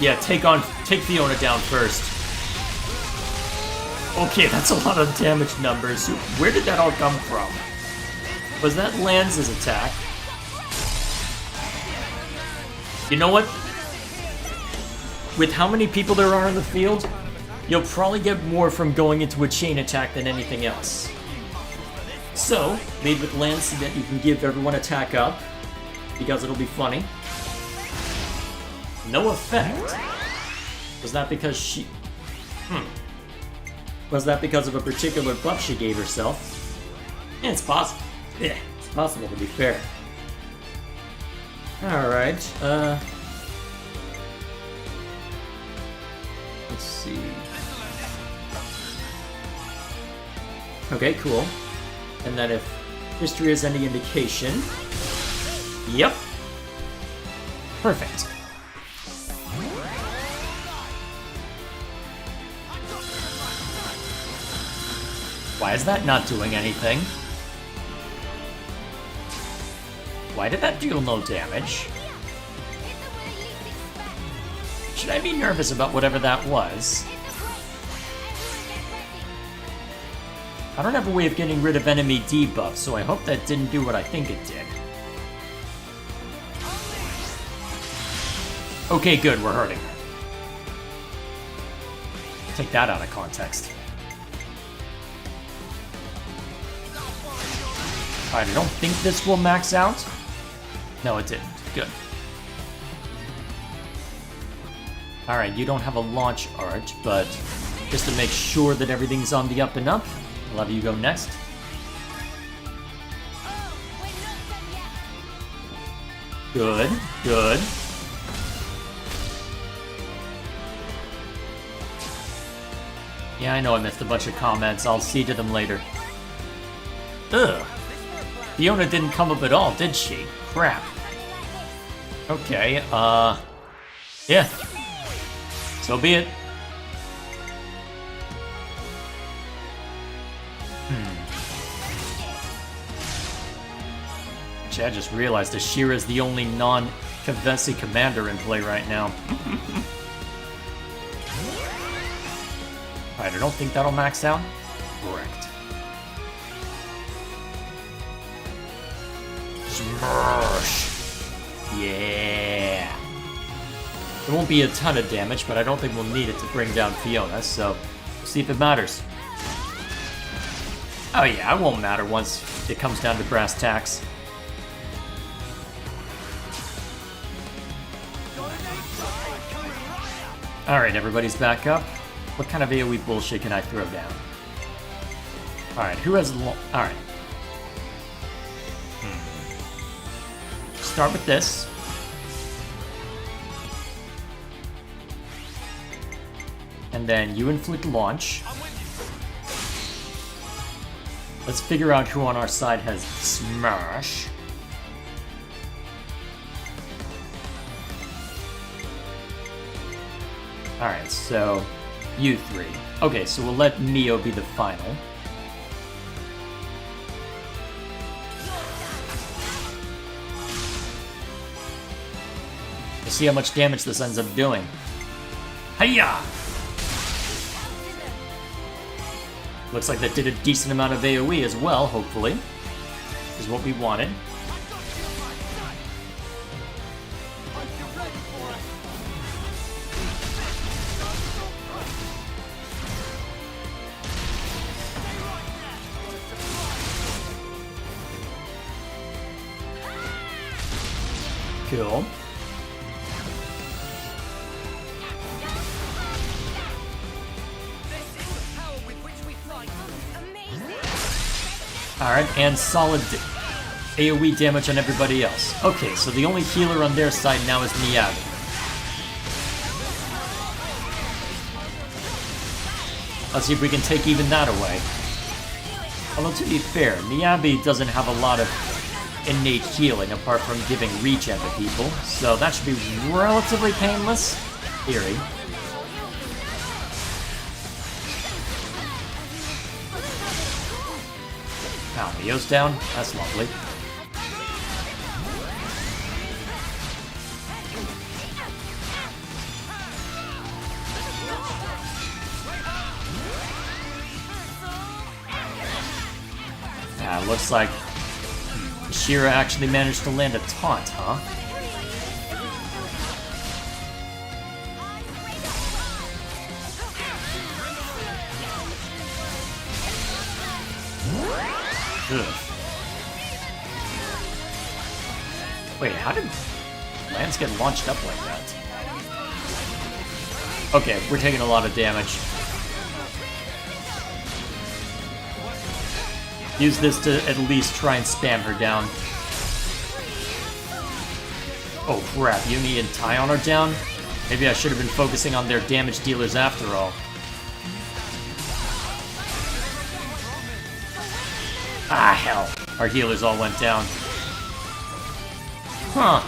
Yeah, take Fiona down first. Okay, that's a lot of damage numbers. Where did that all come from? Was that Lanz's attack? You know what? With how many people there are in the field, you'll probably get more from going into a chain attack than anything else. So, lead with Lance so that you can give everyone attack up, because it'll be funny. No effect. Was that because she... Was that because of a particular buff she gave herself? Yeah, it's possible. Yeah, it's possible to be fair. Alright, let's see. Okay, cool. And then if history is any indication... Yep. Perfect. Why is that not doing anything? Why did that deal no damage? Should I be nervous about whatever that was? I don't have a way of getting rid of enemy debuffs, so I hope that didn't do what I think it did. Okay, good, we're hurting her. Take that out of context. Alright, I don't think this will max out. No, it didn't. Good. Alright, you don't have a launch art, but just to make sure that everything's on the up and up, I'll have you go next. Good, good. Yeah, I know I missed a bunch of comments. I'll see to them later. Ugh. Fiona didn't come up at all, did she? Crap. Okay, yeah. So be it. Actually, I just realized Ashira is the only non-Kavesi commander in play right now. Alright, I don't think that'll max out. Correct. Smash! Yeah! There won't be a ton of damage, but I don't think we'll need it to bring down Fiona, so we'll see if it matters. Oh yeah, it won't matter once it comes down to brass tacks. Alright, everybody's back up. What kind of AoE bullshit can I throw down? Alright, who has... Alright. Start with this. And then you inflict launch. Let's figure out who on our side has smash. Alright, so you three. Okay, so we'll let Mio be the final. We'll see how much damage this ends up doing. Hiya! Looks like that did a decent amount of AoE as well, hopefully. Is what we wanted. Cool. Alright, and solid AoE damage on everybody else. Okay, so the only healer on their side now is Miyabi. Let's see if we can take even that away. Although to be fair, Miyabi doesn't have a lot of innate healing apart from giving regen to people, so that should be relatively painless. Theory. Wow, Mio's down? That's lovely. Yeah, looks like Shira actually managed to land a taunt, huh? Ugh. Wait, how did Lance get launched up like that? Okay, we're taking a lot of damage. Use this to at least try and spam her down. Oh crap, Yumi and Taion are down? Maybe I should have been focusing on their damage dealers after all. Ah, hell. Our healers all went down. Huh.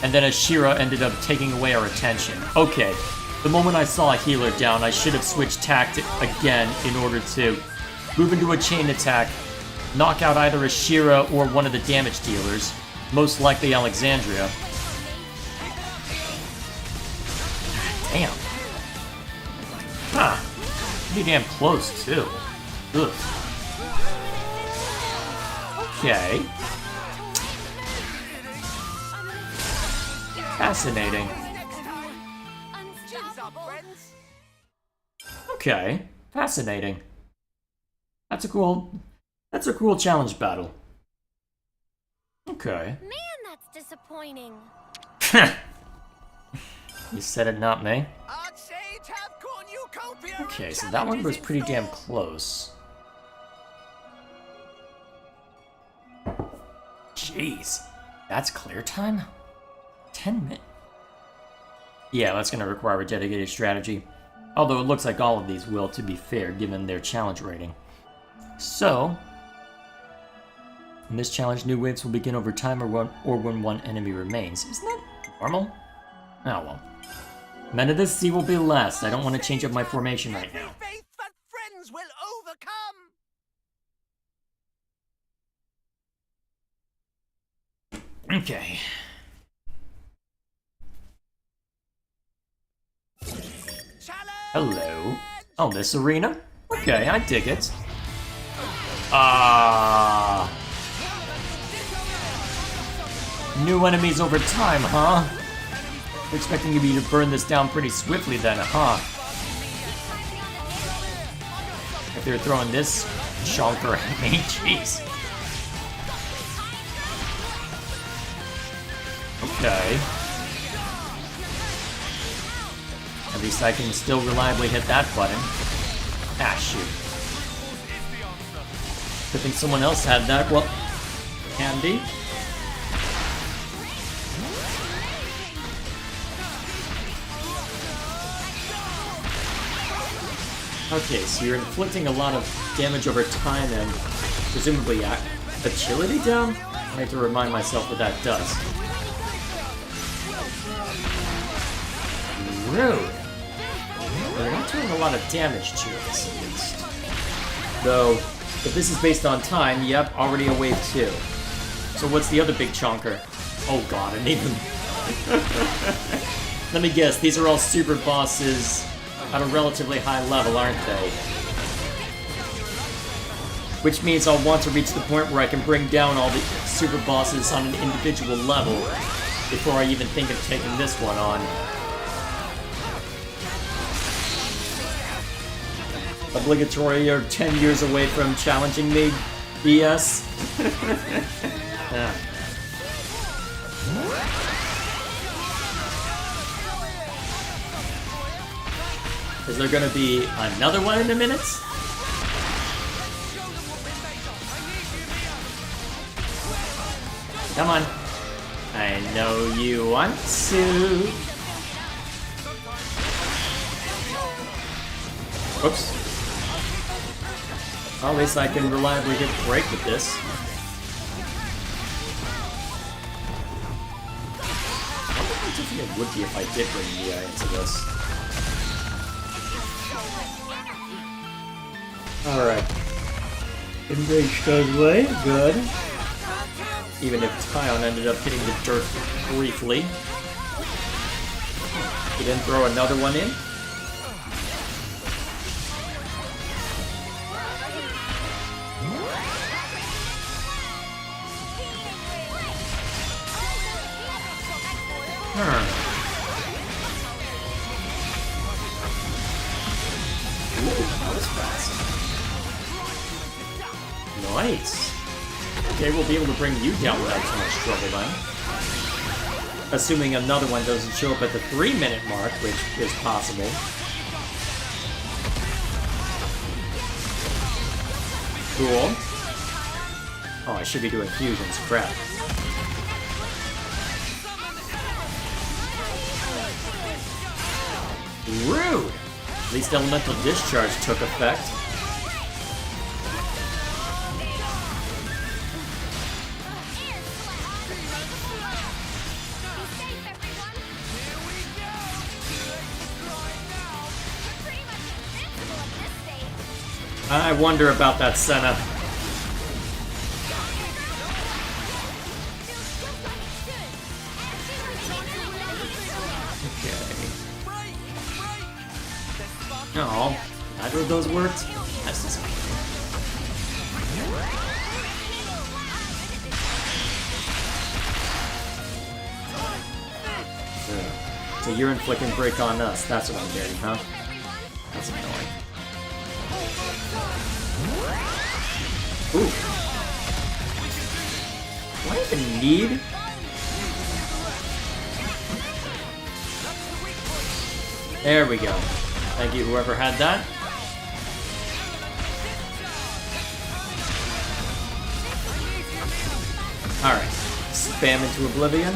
And then Ashira ended up taking away our attention. Okay. The moment I saw a healer down, I should have switched tactic again in order to move into a chain attack, knock out either Ashira or one of the damage dealers, most likely Alexandria. Damn. Huh. Pretty damn close, too. Ugh. Okay. Fascinating. Okay. Fascinating. That's a cool challenge battle. Okay. Man, that's disappointing. You said it, not me. Okay, so that one was pretty damn close. Jeez. That's clear time? 10 minutes? Yeah, that's gonna require a dedicated strategy. Although it looks like all of these will, to be fair, given their challenge rating. So, in this challenge, new waves will begin over time or when one enemy remains. Isn't that normal? Oh well. Men of the Sea will be last. I don't want to change up my formation right now. Faith that friends will overcome. Okay. Hello. Oh, this arena? Okay, I dig it. New enemies over time, huh? We're expecting me to burn this down pretty swiftly then, huh? If they're throwing this chonker at me, jeez. Okay. At least I can still reliably hit that button. Ah, shoot. Good thing someone else had that. Well, handy. Okay, so you're inflicting a lot of damage over time and presumably agility down? I have to remind myself what that does. Rude. They're not doing a lot of damage to us, at least. Though, if this is based on time, yep, already a wave 2. So what's the other big chonker? Oh god, I need them. Let me guess, these are all super bosses at a relatively high level, aren't they? Which means I'll want to reach the point where I can bring down all the super bosses on an individual level before I even think of taking this one on. Obligatory or 10 years away from challenging me, BS. Yeah. Is there gonna be another one in a minute? Come on. I know you want to. Oops. Well, at least I can reliably hit break with this. I wonder how difficult it would be if I did bring Mia into this. Alright. Enrage goes away, good. Even if Taion ended up hitting the dirt briefly. He didn't throw another one in? Ooh, that was fast. Nice. Okay, we'll be able to bring you down without too much trouble then. assuming another one doesn't show up at the 3-minute mark, which is possible. Cool. Oh, I should be doing fusions. Crap. Rude! At least elemental discharge took effect. I wonder about that, Senna. No, neither of those worked. That's disappointing. So you're inflicting break on us. That's what I'm getting, huh? That's annoying. Ooh. Do I even need? There we go. Thank you, whoever had that. Alright. Spam into oblivion.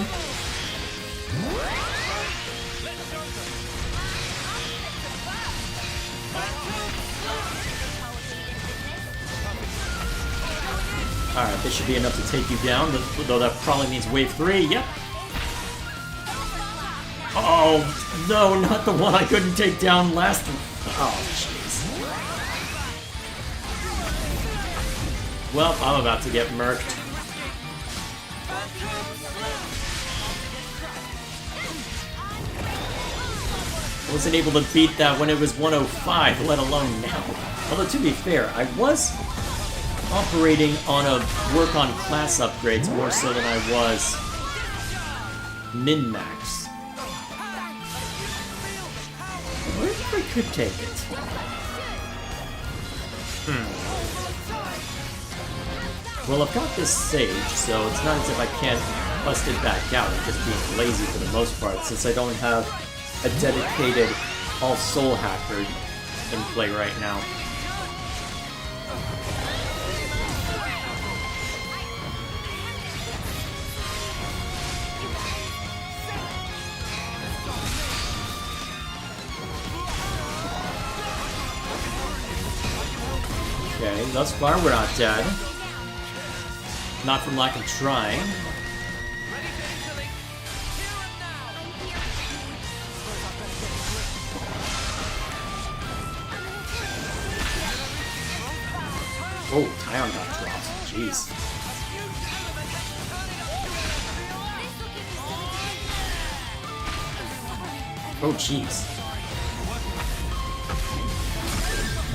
Alright, this should be enough to take you down, though that probably means wave 3, yep. Oh, no, not the one I couldn't take down last... Oh, jeez. Well, I'm about to get murked. I wasn't able to beat that when it was 105, let alone now. Although, to be fair, I was operating on a work on class upgrades more so than I was min-max. I wonder if I could take it. Well, I've got this sage, so it's not as if I can't bust it back out. I'm just being lazy for the most part, since I don't have a dedicated all-soul hacker in play right now. Okay, thus far we're not dead. Not from lack of trying. Oh, Tyon got dropped. Jeez. Oh, jeez.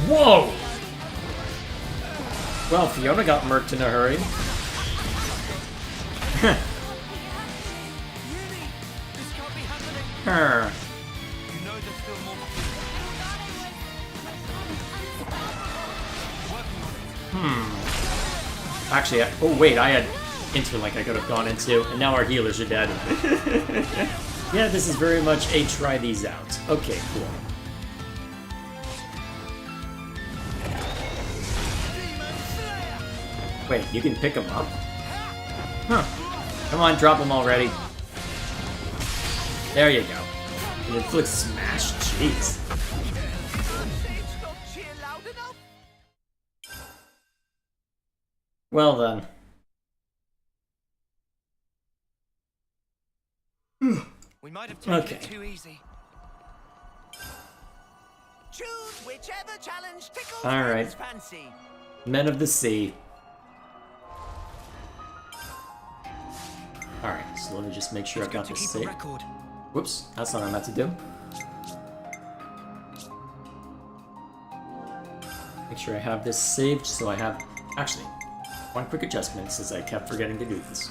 Whoa! Well, Fiona got murked in a hurry. Her. Actually, oh wait, I had Interlink I could have gone into, and now our healers are dead. Yeah, this is very much a try these out. Okay, cool. Wait, you can pick them up? Huh. Come on, drop them already. There you go. You inflict smash? Jeez. Well then. We might have taken it too easy. Choose whichever challenge tickles one's fancy. Men of the Sea. Alright, so let me just make sure I've got this saved. Whoops, that's not what I meant to do. Make sure I have this saved so I have... Actually, one quick adjustment since I kept forgetting to do this.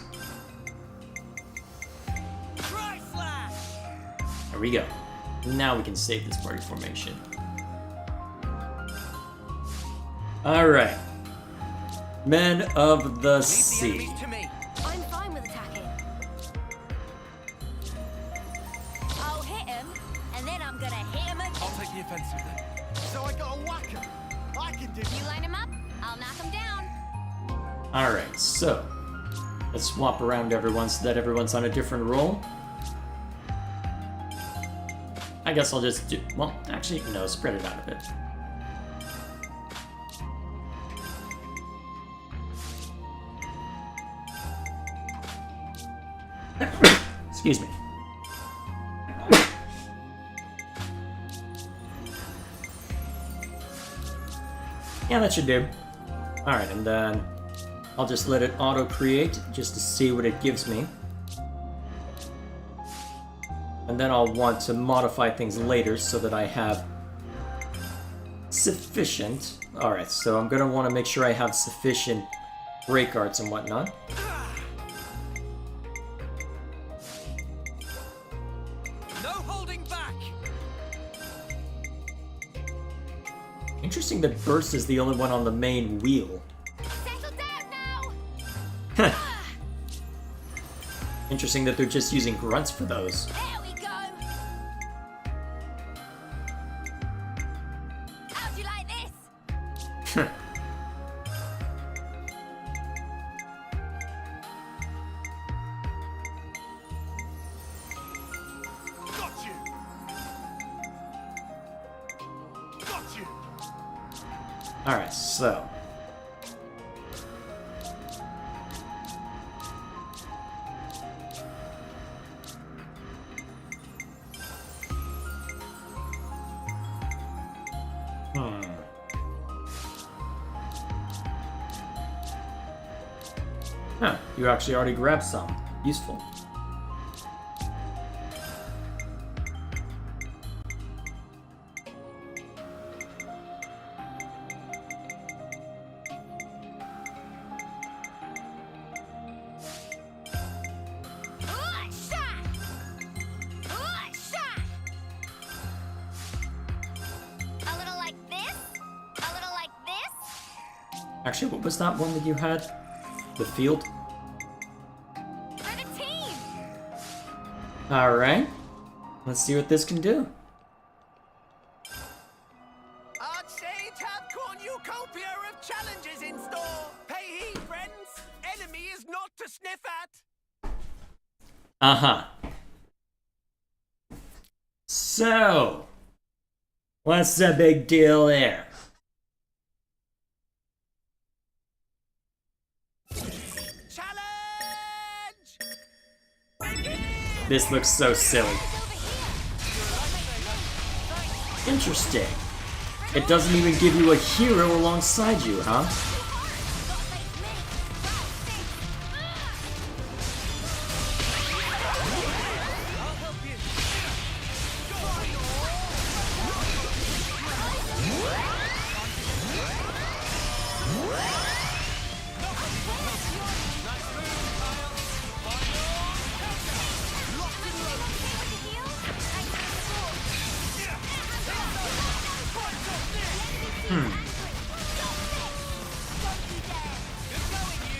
There we go. Now we can save this party formation. Alright. Men of the Sea. I'm fine with attacking. the offensive then. So I got a whacker. I can do You line him up, I'll knock him down. Alright, so let's swap around everyone so that everyone's on a different roll. I guess I'll just do... Well, actually, no, spread it out a bit. Excuse me. Yeah, that should do. Alright, and then I'll just let it auto-create just to see what it gives me. And then I'll want to modify things later so that I have sufficient... Alright, so I'm gonna want to make sure I have sufficient break arts and whatnot. no holding back. Interesting that Burst is the only one on the main wheel. Settle down now! Interesting that they're just using grunts for those. There we go! How'd you like this? Got you. Got you. Alright, so... Huh, you actually already grabbed some. Useful. A little like this, a little like this. Actually, what was that one that you had? The field? For the team! Alright. Let's see what this can do. I'd say to have cornucopia of challenges in store. Pay heed, friends. Enemy is not to sniff at. Uh-huh. So... what's the big deal there? Challenge! This looks so silly. Interesting. It doesn't even give you a hero alongside you, huh?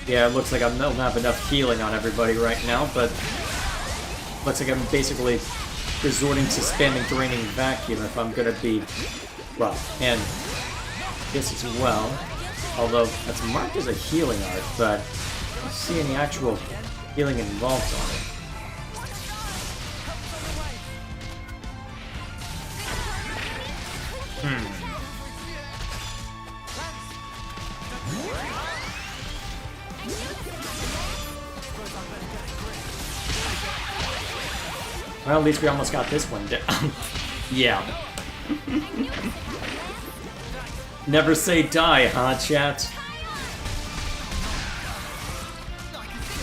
Yeah, it looks like I don't have enough healing on everybody right now, but looks like I'm basically resorting to spamming Draining Vacuum if I'm gonna be, well, and this as well, although that's marked as a healing art, but I don't see any actual healing involved on it. Well, at least we almost got this one down. Yeah. Never say die, huh, chat?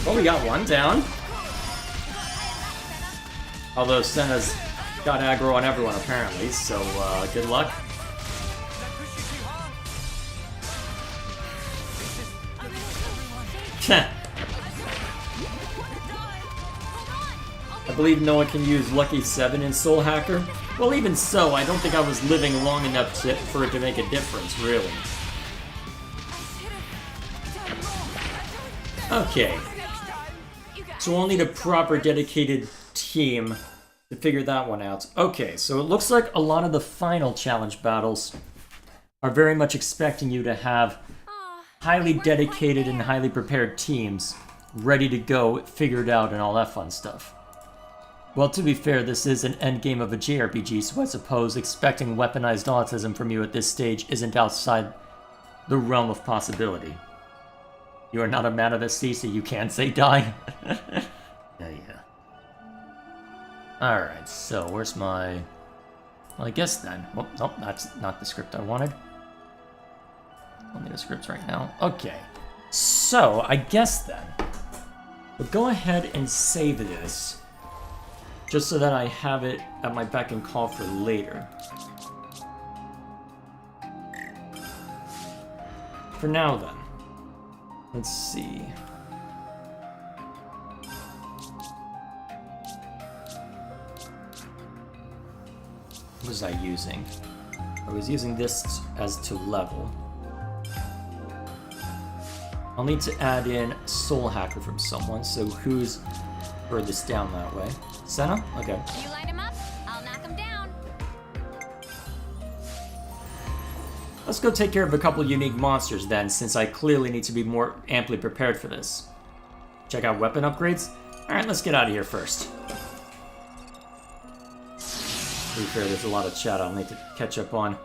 Well, we got one down. Although Senna's got aggro on everyone, apparently, so, good luck. I believe no one can use Lucky 7 in Soul Hacker. Well, even so, I don't think I was living long enough for it to make a difference, really. Okay. So we'll need a proper dedicated team to figure that one out. Okay, so it looks like a lot of the final challenge battles are very much expecting you to have highly dedicated and highly prepared teams ready to go, figured out, and all that fun stuff. Well, to be fair, this is an endgame of a JRPG, so I suppose expecting weaponized autism from you at this stage isn't outside the realm of possibility. You are not a man of the sea, so you can't say die. Yeah. Alright, so where's my... Well, I guess then... Oh, nope, that's not the script I wanted. I don't need a script right now. Okay. So, I guess then... We'll go ahead and save this. Just so that I have it at my beck and call for later. For now, then. Let's see. What was I using? I was using this as to level. I'll need to add in Soul Hacker from someone, so who's furthest down that way? Senna? Okay. You light him up, I'll knock him down. Let's go take care of a couple unique monsters then, since I clearly need to be more amply prepared for this. Check out weapon upgrades? Alright, let's get out of here first. To be fair, there's a lot of chat I'll need to catch up on.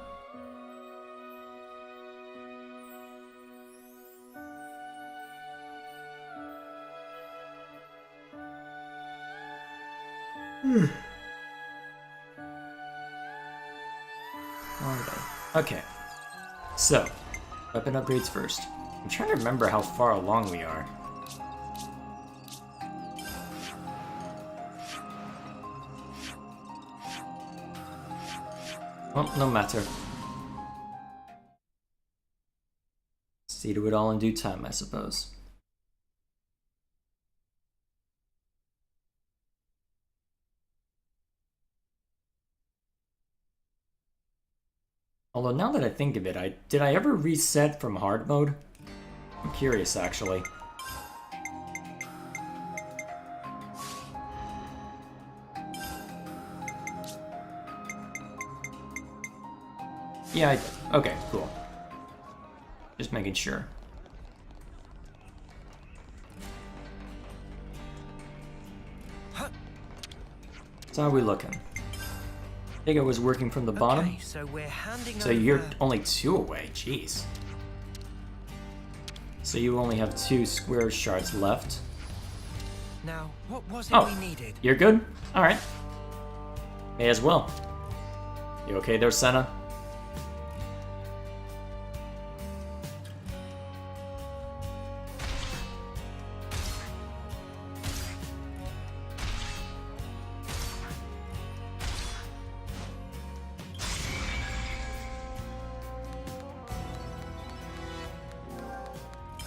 Okay, so, weapon upgrades first. I'm trying to remember how far along we are. Well, no matter. See to it all in due time, I suppose. Although now that I think of it, did I ever reset from hard mode? I'm curious, actually. Yeah, I did. Okay, cool. Just making sure. So how are we looking? I think I was working from the bottom. Okay, so we're handing So over... you're only 2 away, jeez. So you only have 2 square shards left. Now, what was it Oh, we needed? you're good? Alright. May as well. You okay there, Senna?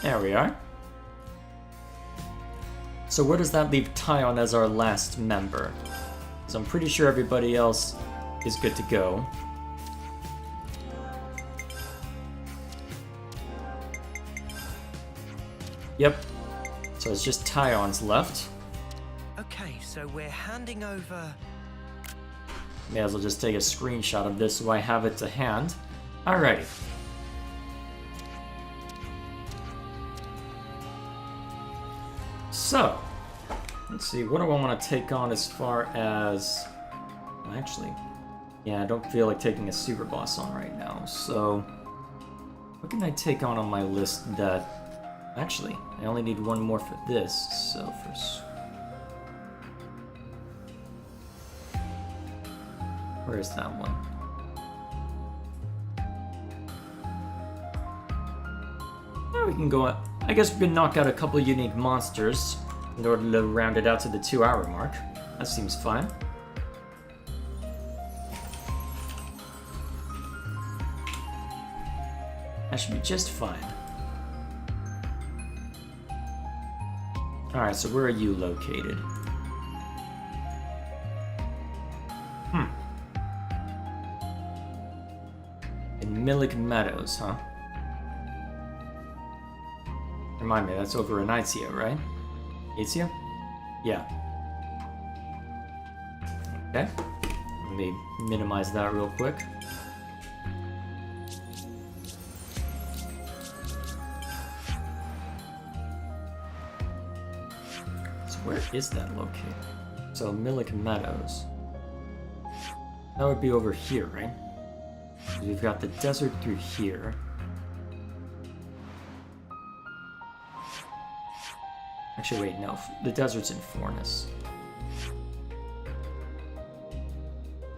There we are. So where does that leave Tyon as our last member? So I'm pretty sure everybody else is good to go. Yep. So it's just Tyon's left. Okay, so we're handing over... May as well just take a screenshot of this so I have it to hand. Alrighty. So, let's see, what do I want to take on as far as... Well, actually, yeah, I don't feel like taking a super boss on right now, so... What can I take on my list that... Actually, I only need one more for this, so for... Where is that one? Yeah, we can go... I guess we can knock out a couple unique monsters in order to round it out to the 2-hour mark. That seems fine. That should be just fine. Alright, so where are you located? In Milik Meadows, huh? Remind me, that's over in Itzia, right? Itzia? Yeah. Okay. Let me minimize that real quick. So where is that located? So Millick Meadows. That would be over here, right? We've got the desert through here. Actually, wait, no. The desert's in Forness.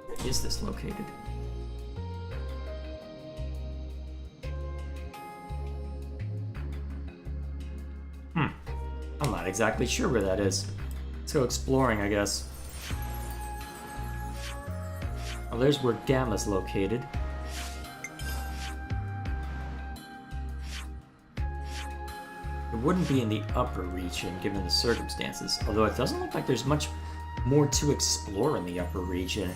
Where is this located? I'm not exactly sure where that is. Let's go exploring, I guess. Well, there's where Gamma's located. It wouldn't be in the upper region, given the circumstances. Although it doesn't look like there's much more to explore in the upper region.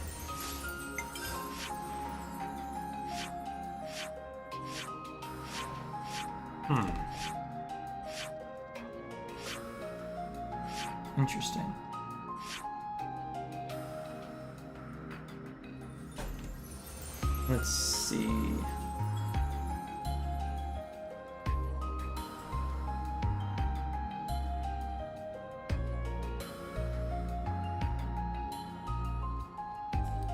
Interesting. Let's see.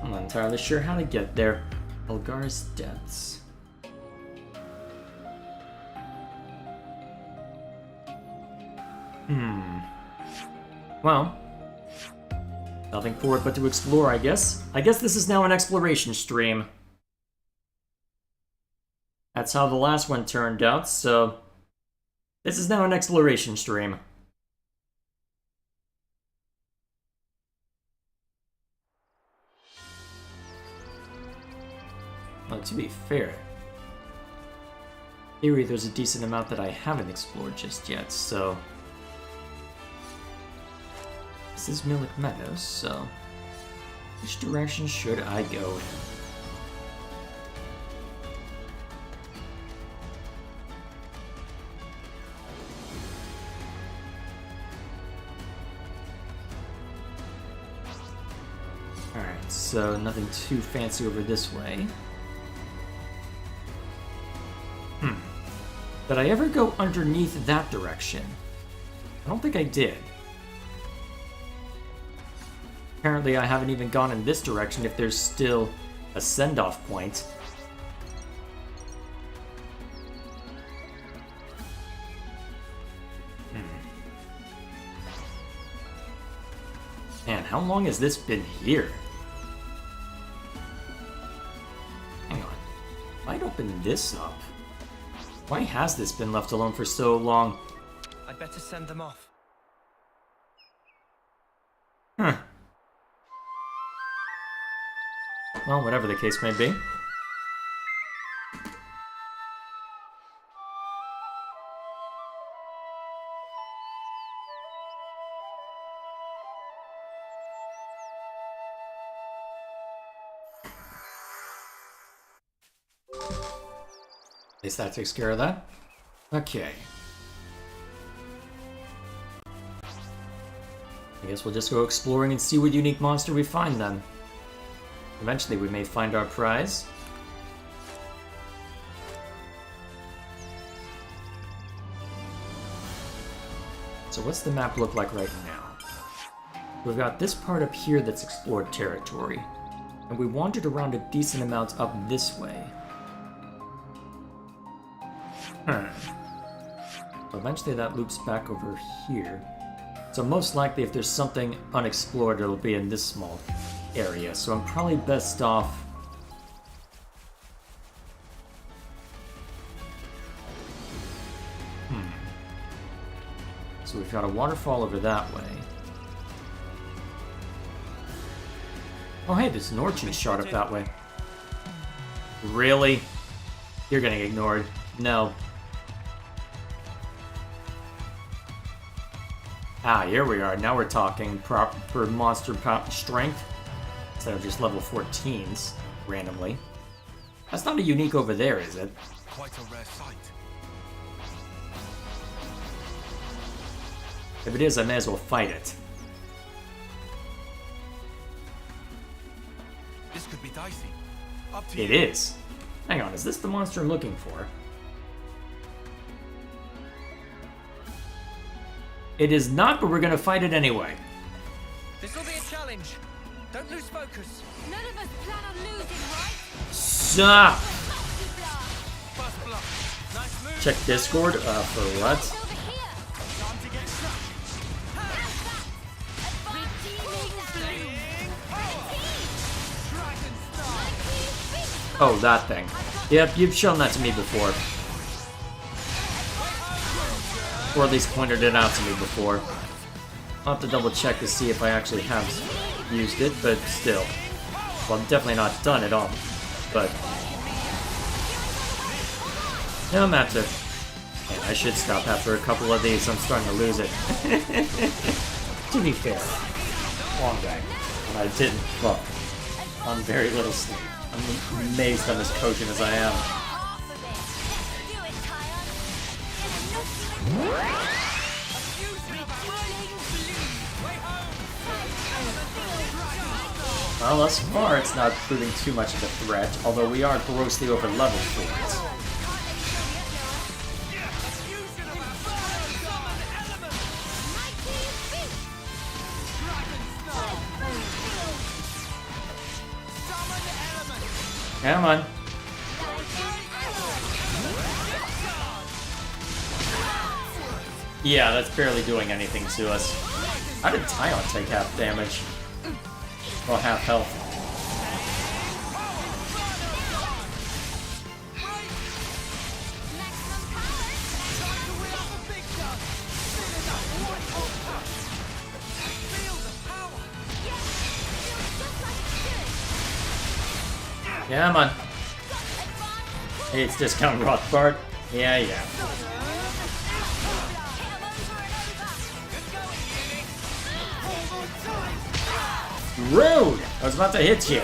I'm not entirely sure how to get there. Elgar's Depths. Well, nothing for it but to explore, I guess. I guess this is now an exploration stream. That's how the last one turned out, so this is now an exploration stream. Well, to be fair, in theory, there's a decent amount that I haven't explored just yet, so... This is Millick Meadows, so... Which direction should I go in? Alright, so nothing too fancy over this way. Did I ever go underneath that direction? I don't think I did. Apparently I haven't even gone in this direction if there's still a send-off point. Man, how long has this been here? Hang on. Might open this up. Why has this been left alone for so long? I'd better send them off. Huh. Well, whatever the case may be. At least that takes care of that. Okay. I guess we'll just go exploring and see what unique monster we find then. Eventually we may find our prize. So what's the map look like right now? We've got this part up here that's explored territory. And we wandered around a decent amount up this way. Eventually that loops back over here. So most likely if there's something unexplored, it'll be in this small area. So I'm probably best off... So we've got a waterfall over that way. Oh hey, there's an orchid shot up that way. Really? You're getting ignored. No. Ah, here we are. Now we're talking proper monster strength instead of just level 14s randomly. That's not a unique over there, is it? Quite a rare sight. If it is, I may as well fight it. This could be dicey. Up to It you. is. Hang on, is this the monster I'm looking for? It is not, but we're gonna fight it anyway. This will be a challenge. Don't lose focus. None of us plan on losing, right? Stop! First blood. Nice move. Check Discord, for what? Over here. Time to get shot. Redeeming Dragon Star. Oh, that thing. Yep, you've shown that to me before. Or at least pointed it out to me before. I'll have to double check to see if I actually have used it, but still. Well, I'm definitely not done at all. But... no matter. Man, I should stop after a couple of these. I'm starting to lose it. To be fair. Long day. And I didn't... well, on very little sleep. I'm amazed I'm as cogent as I am. half of it. Do it, Kion. Well, thus far it's not proving too much of a threat, although we are grossly over-leveled for it. Come on. Yeah, that's barely doing anything to us. How did Tyon take half damage? Well, half health. Come on. Hey, it's discount Rothbard. Yeah, yeah. Rude! I was about to hit you.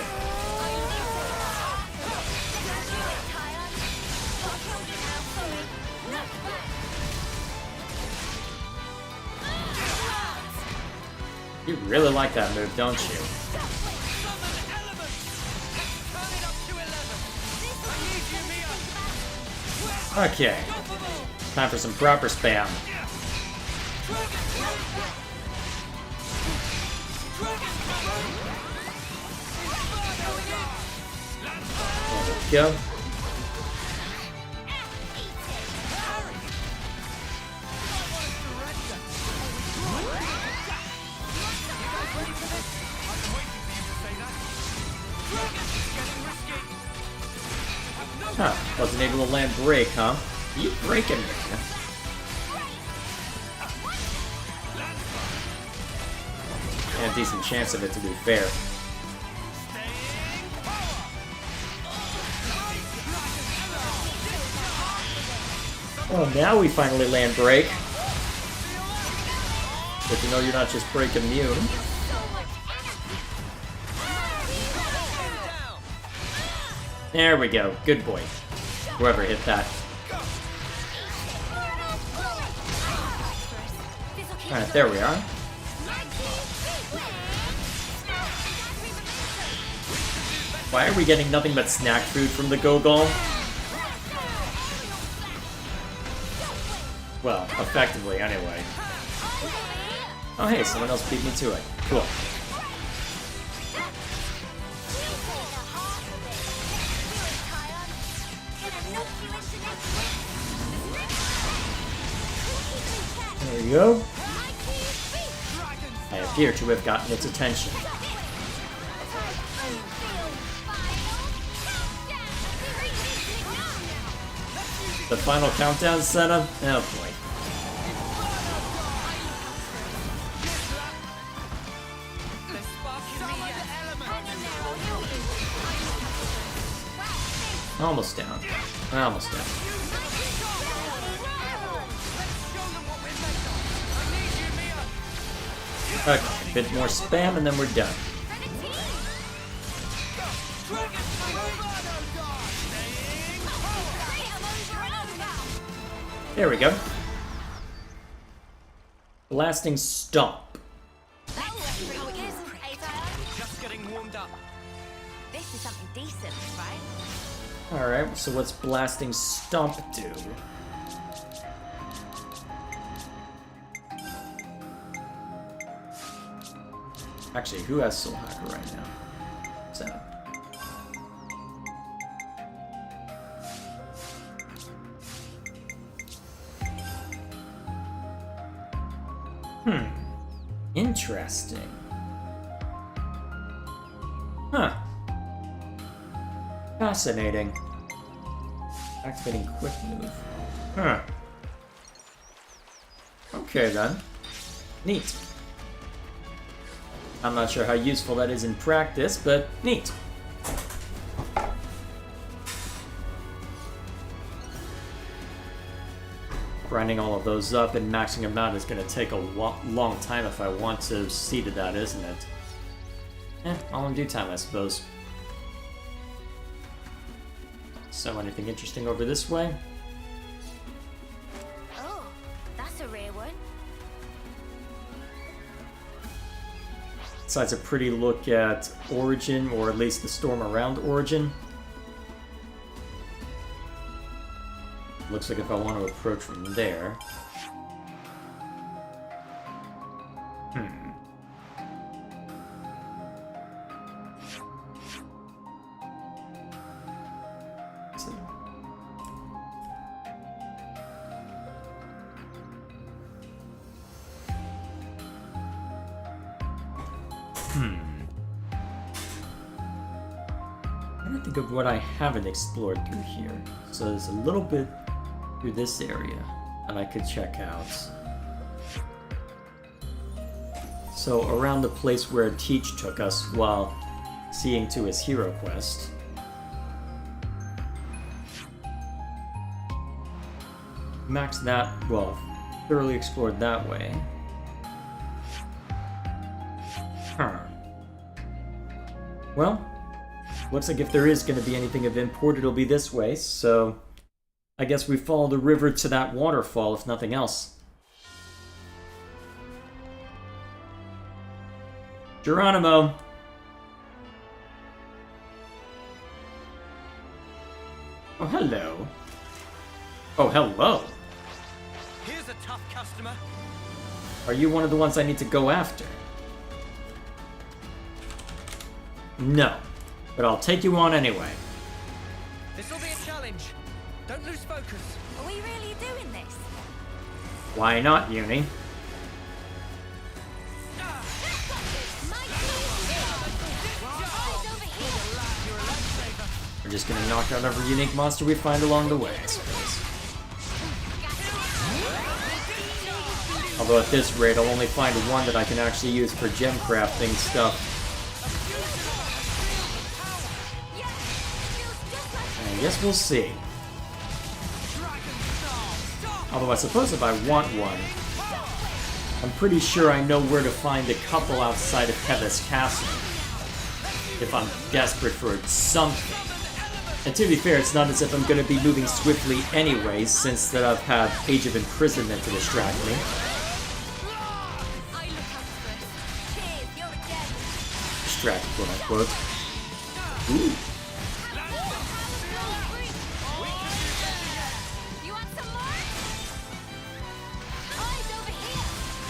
You really like that move, don't you? Okay. Time for some proper spam. There we go. Huh, wasn't able to land break, huh? You breaking me? And a decent chance of it, to be fair. Oh, now we finally land break. But you know you're not just break immune. There we go. Good boy. Whoever hit that. Alright, there we are. Why are we getting nothing but snack food from the Gogol? Well, effectively, anyway. Oh hey, someone else beat me to it. Cool. There you go. I appear to have gotten its attention. The final countdown setup? Oh boy. Almost down. Almost down. Okay, a bit more spam and then we're done. There we go. Blasting Stomp. Just getting warmed up. This to something decent, right? Alright, so what's Blasting Stomp do? Actually, who has Soul Hacker right now? Seven. Interesting. Huh. Fascinating. Activating Quick Move. Huh. Okay then. Neat. I'm not sure how useful that is in practice, but neat. Grinding all of those up and maxing them out is going to take a long time if I want to see to that, isn't it? All in due time, I suppose. So, anything interesting over this way? Oh, that's a rare one. Besides a pretty look at Origin, or at least the storm around Origin. Looks like if I want to approach from there... I'm trying to think of what I haven't explored through here. So there's a little bit through this area that I could check out. So around the place where Teach took us while seeing to his hero quest. Max that, well, thoroughly explored that way. Huh. Well, looks like if there is going to be anything of import, it'll be this way, so I guess we follow the river to that waterfall, if nothing else. Geronimo! Oh, hello. Oh, hello. Here's a tough customer. Are you one of the ones I need to go after? No, but I'll take you on anyway. This'll be a challenge. Don't lose focus. Are we really doing this? Why not, Uni? We're just gonna knock out every unique monster we find along the way, I suppose. Although at this rate, I'll only find one that I can actually use for gem crafting stuff. I guess we'll see. Although I suppose if I want one, I'm pretty sure I know where to find a couple outside of Heavis Castle. If I'm desperate for something. And to be fair, it's not as if I'm going to be moving swiftly anyways, since that I've had Age of Imprisonment to distract me. Distract, quote unquote. Ooh.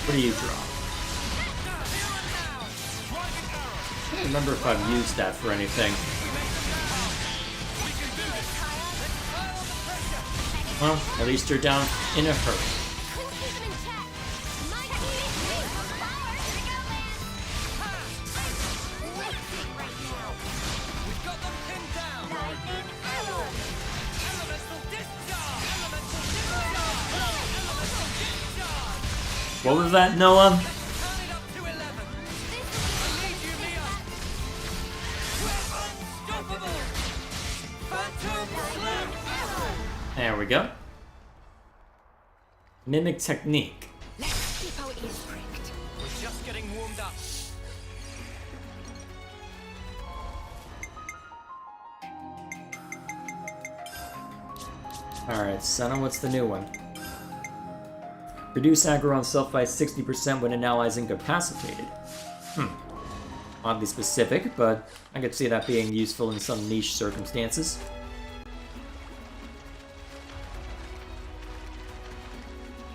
What do you draw? I don't remember if I've used that for anything. Well, at least you're down in a hurry. What was that, Noah? There we go. Mimic technique. Let's keep our ears pricked. We're just getting warmed up. Alright, Senna, what's the new one? Reduce aggro on self by 60% when an ally is incapacitated. oddly specific, but I could see that being useful in some niche circumstances.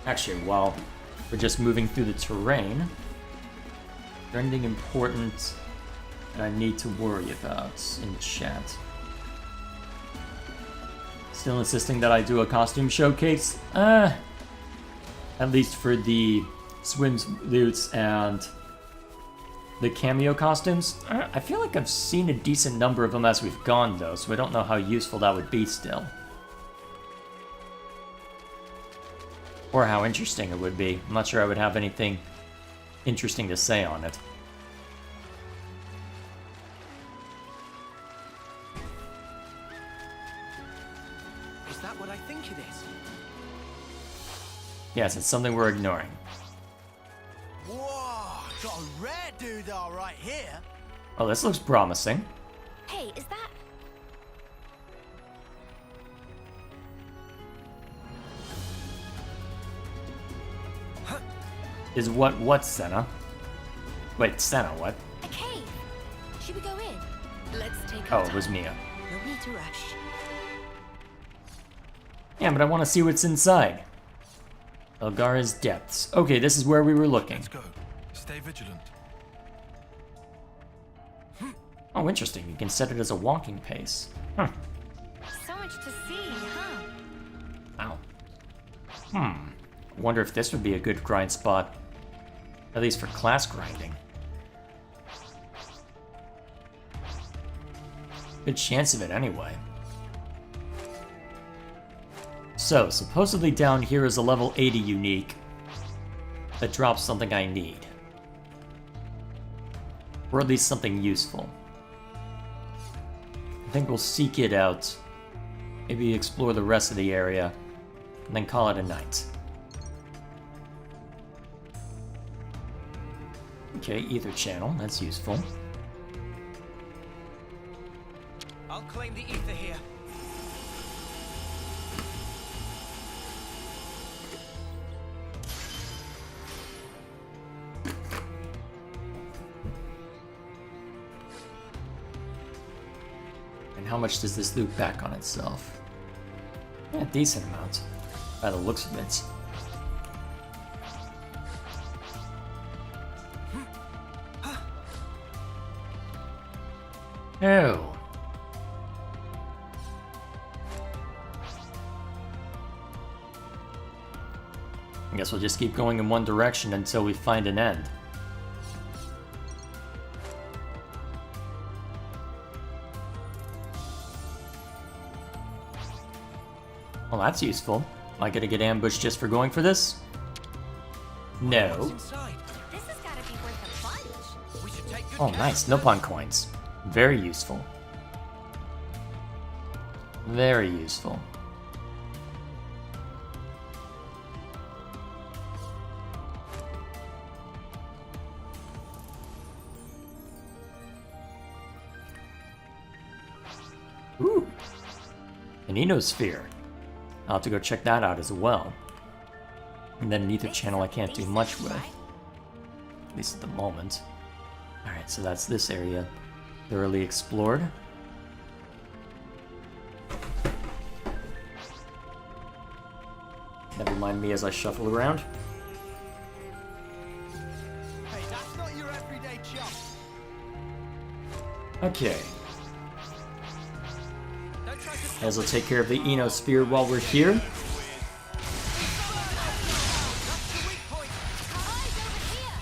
Actually, while we're just moving through the terrain, is there anything important that I need to worry about in chat? Still insisting that I do a costume showcase? At least for the swimsuits and the cameo costumes. I feel like I've seen a decent number of them as we've gone, though, so I don't know how useful that would be still. Or how interesting it would be. I'm not sure I would have anything interesting to say on it. Is that what I think it is? Yes, it's something we're ignoring. Whoa, got a rare doodah right here. Oh, this looks promising. Hey, is that... Is what, Senna? Wait, Senna, what? a cave? Should we go in? Let's take Oh, our it was time. Mia. No need to rush. Yeah, but I want to see what's inside. Elgara's Depths. Okay, this is where we were looking. Let's go. Stay vigilant. Oh, interesting. You can set it as a walking pace. Huh. So much to see, huh? Wow. Wonder if this would be a good grind spot. At least for class grinding. Good chance of it anyway. So, supposedly down here is a level 80 unique that drops something I need. Or at least something useful. I think we'll seek it out. Maybe explore the rest of the area, and then call it a night. Okay, ether channel, that's useful. I'll claim the ether here. And how much does this loop back on itself? Yeah, a decent amount, by the looks of it. Oh. I guess we'll just keep going in one direction until we find an end. Well, that's useful. Am I gonna get ambushed just for going for this? No. What's inside? This has gotta be worth a bunch. We should take good Oh, care nice. of them. Nopon coins. Very useful. Very useful. Ooh. An Enosphere. I'll have to go check that out as well. And then an ether channel I can't do much with. At least at the moment. Alright, so that's this area. Thoroughly explored. Never mind me as I shuffle around. Hey, that's not your everyday chump. Okay. Don't try to As I'll take care of the Enosphere while we're here. That's the weak point. Eyes over here.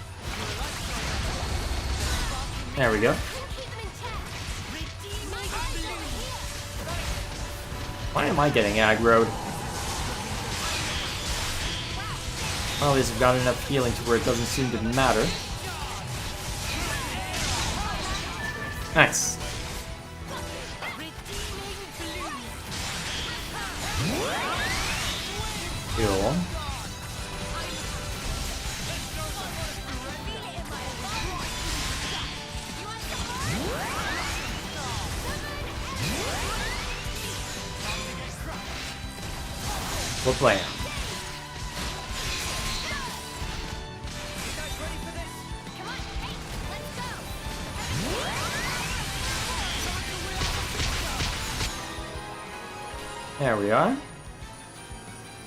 There we go. Keep them intact. Redeem my eyes over here. Why am I getting aggroed? Well, at least I've got enough healing to where it doesn't seem to matter. Nice. Cool. We're playing. Come on, hey, let's go. There we are.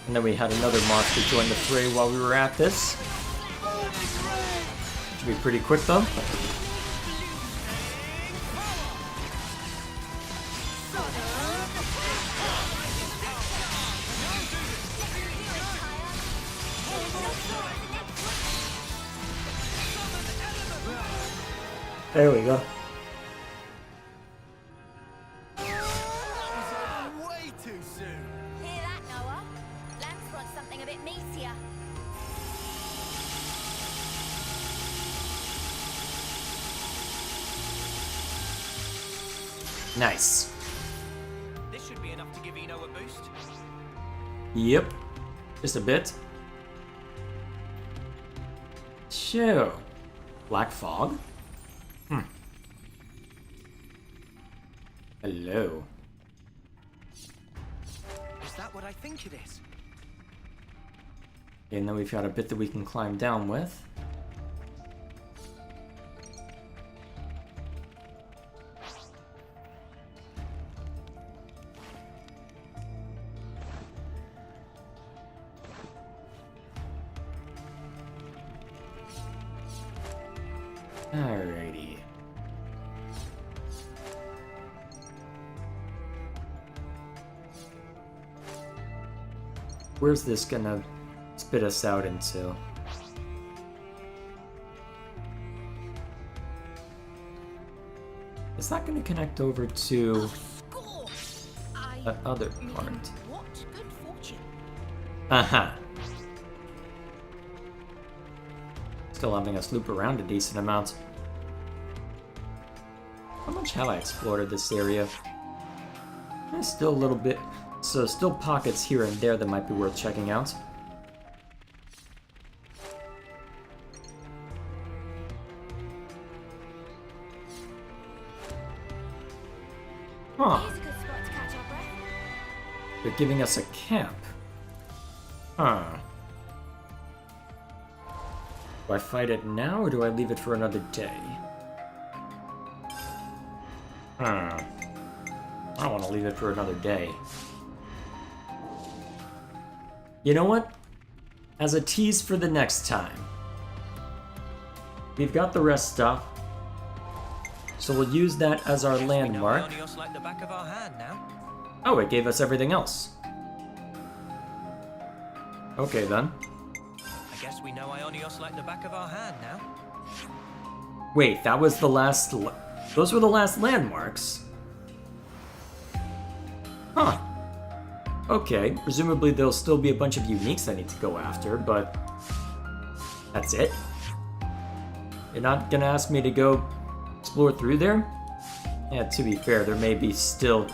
And then we had another monster join the fray while we were at this. Should be pretty quick though. There we go. Way too soon. Hear that, Noah? Lance wants something a bit meatier. Nice. This should be enough to give Eno a boost. Yep. Just a bit. Shoo. Black fog? Hello. Is that what I think it is? And then we've got a bit that we can climb down with. Alrighty. Where's this gonna spit us out into? Is that gonna connect over to Score! that other mean, part? what good fortune. Uh-huh. Still having us loop around a decent amount. How much have I explored this area? There's still a little bit, so still pockets here and there that might be worth checking out. Huh. Here's a good spot to catch our breath. They're giving us a camp. Huh. Do I fight it now, or do I leave it for another day? I don't want to leave it for another day. You know what? As a tease for the next time. We've got the rest stuff. So we'll use that as our landmark. Ionios like the back of our hand now. Oh, it gave us everything else. Okay then. I guess we know Ionios like the back of our hand now. Wait, that was the last... Those were the last landmarks? Huh. Okay, presumably there'll still be a bunch of uniques I need to go after, but... That's it? You're not gonna ask me to go explore through there? Yeah, to be fair, there may be still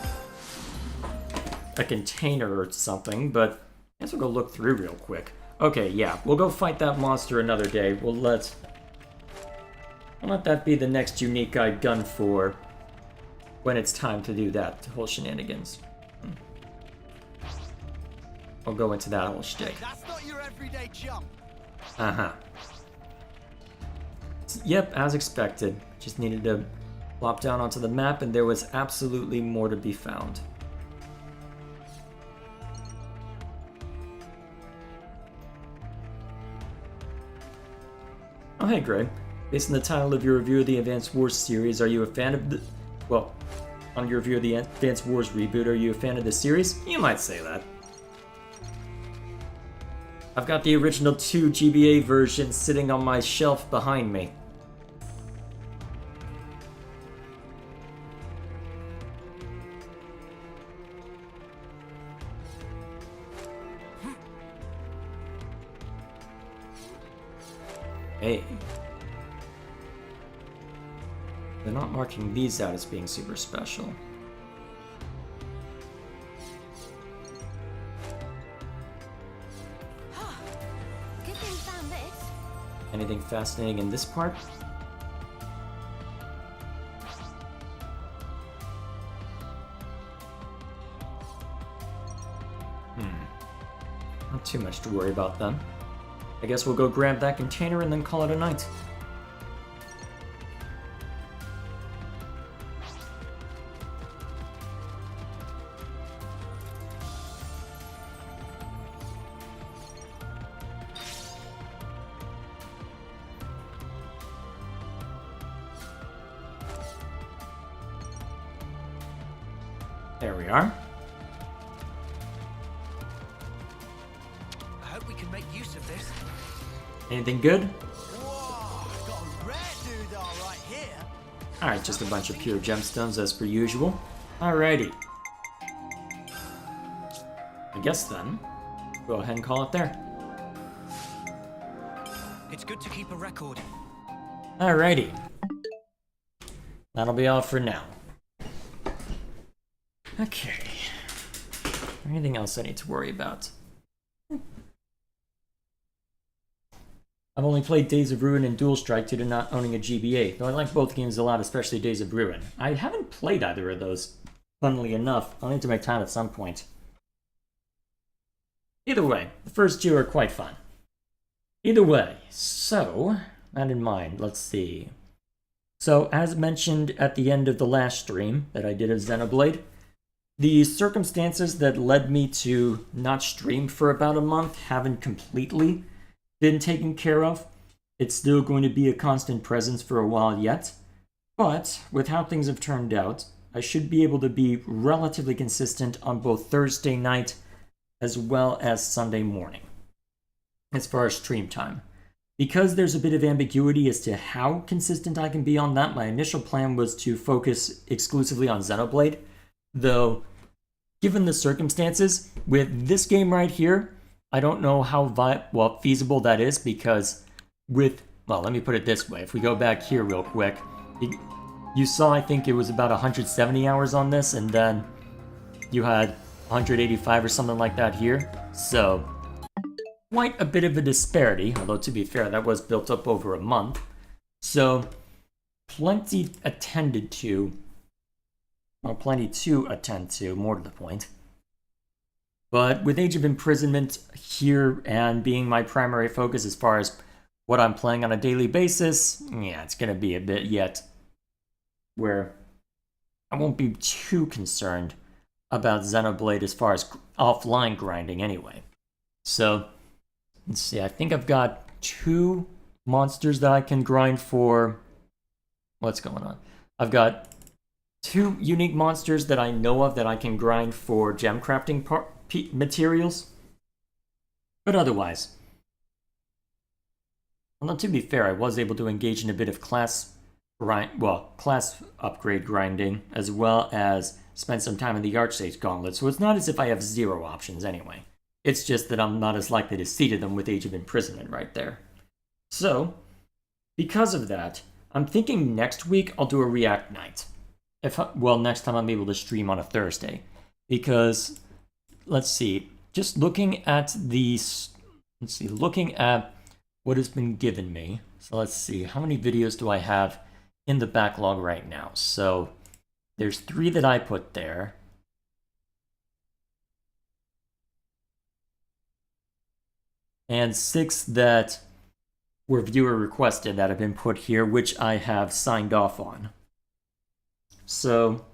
a container or something, but I guess we'll go look through real quick. Okay, yeah, we'll go fight that monster another day. I'll let that be the next unique I gun for when it's time to do that whole shenanigans. I'll go into that whole shtick. That's not your everyday jump. Uh-huh. Yep, as expected. Just needed to plop down onto the map and there was absolutely more to be found. Oh hey Greg, based on the title of your review of the Advanced Wars series, are you a fan of the... Well, on your review of the Advanced Wars reboot, are you a fan of the series? You might say that. I've got the original 2 GBA version sitting on my shelf behind me. Hey. They're not marking these out as being super special. Good thing we found this. Anything fascinating in this part? Not too much to worry about then. I guess we'll go grab that container and then call it a night. There we are. I hope we can make use of this. Anything good? Whoa, got a rare doodah right here. Alright, just a bunch of pure gemstones as per usual. Alrighty. I guess then, go ahead and call it there. It's good to keep a record. Alrighty. That'll be all for now. Okay. Anything else I need to worry about? I've only played Days of Ruin and Dual Strike due to not owning a GBA, though I like both games a lot, especially Days of Ruin. I haven't played either of those, funnily enough. I'll need to make time at some point. Either way, the first two are quite fun. Either way, so, that in mind, let's see. So, as mentioned at the end of the last stream that I did of Xenoblade, the circumstances that led me to not stream for about a month haven't completely been taken care of. It's still going to be a constant presence for a while yet, but with how things have turned out, I should be able to be relatively consistent on both Thursday night as well as Sunday morning as far as stream time. Because there's a bit of ambiguity as to how consistent I can be on that, my initial plan was to focus exclusively on Xenoblade, though given the circumstances with this game right here, I don't know how feasible that is, because let me put it this way. If we go back here real quick, you saw I think it was about 170 hours on this, and then you had 185 or something like that here. So, quite a bit of a disparity, although to be fair, that was built up over a month. So, plenty to attend to, more to the point. But with Age of Imprisonment here and being my primary focus as far as what I'm playing on a daily basis, yeah, it's going to be a bit yet where I won't be too concerned about Xenoblade as far as offline grinding anyway. So, let's see, I think I've got 2 monsters that I can grind for. What's going on? I've got 2 unique monsters that I know of that I can grind for gem crafting materials. But otherwise, well, to be fair, I was able to engage in a bit of class upgrade grinding, as well as spend some time in the Archsage Gauntlet, so it's not as if I have 0 options anyway. It's just that I'm not as likely to see to them with Age of Imprisonment right there. So, because of that, I'm thinking next week I'll do a React night. Next time I'm able to stream on a Thursday. Because, let's see, just looking at what has been given me. So let's see, how many videos do I have in the backlog right now? So, there's 3 that I put there. And 6 that were viewer requested that have been put here, which I have signed off on. So,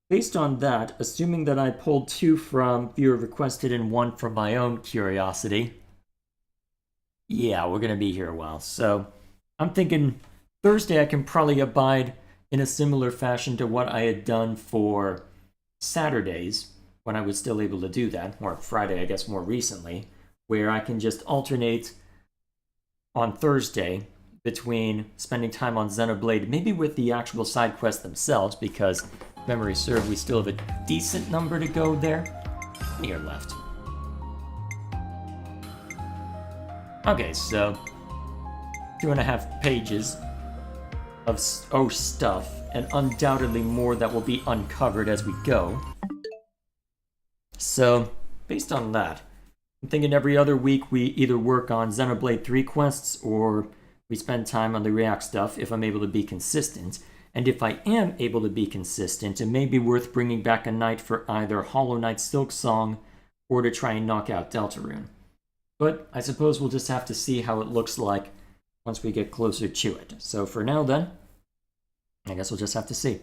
based on that, assuming that I pulled 2 from viewer requested and 1 from my own curiosity, yeah, we're going to be here a while. So, I'm thinking Thursday I can probably abide in a similar fashion to what I had done for Saturdays, when I was still able to do that, or Friday, I guess, more recently, where I can just alternate on Thursday between spending time on Xenoblade, maybe with the actual side quests themselves, because, memory serve, we still have a decent number to go there. Here left. Okay, so 2.5 pages of stuff, and undoubtedly more that will be uncovered as we go. So, based on that, I'm thinking every other week we either work on Xenoblade 3 quests, or we spend time on the React stuff if I'm able to be consistent. And if I am able to be consistent, it may be worth bringing back a night for either Hollow Knight Silksong or to try and knock out Deltarune. But I suppose we'll just have to see how it looks like once we get closer to it. So for now then, I guess we'll just have to see.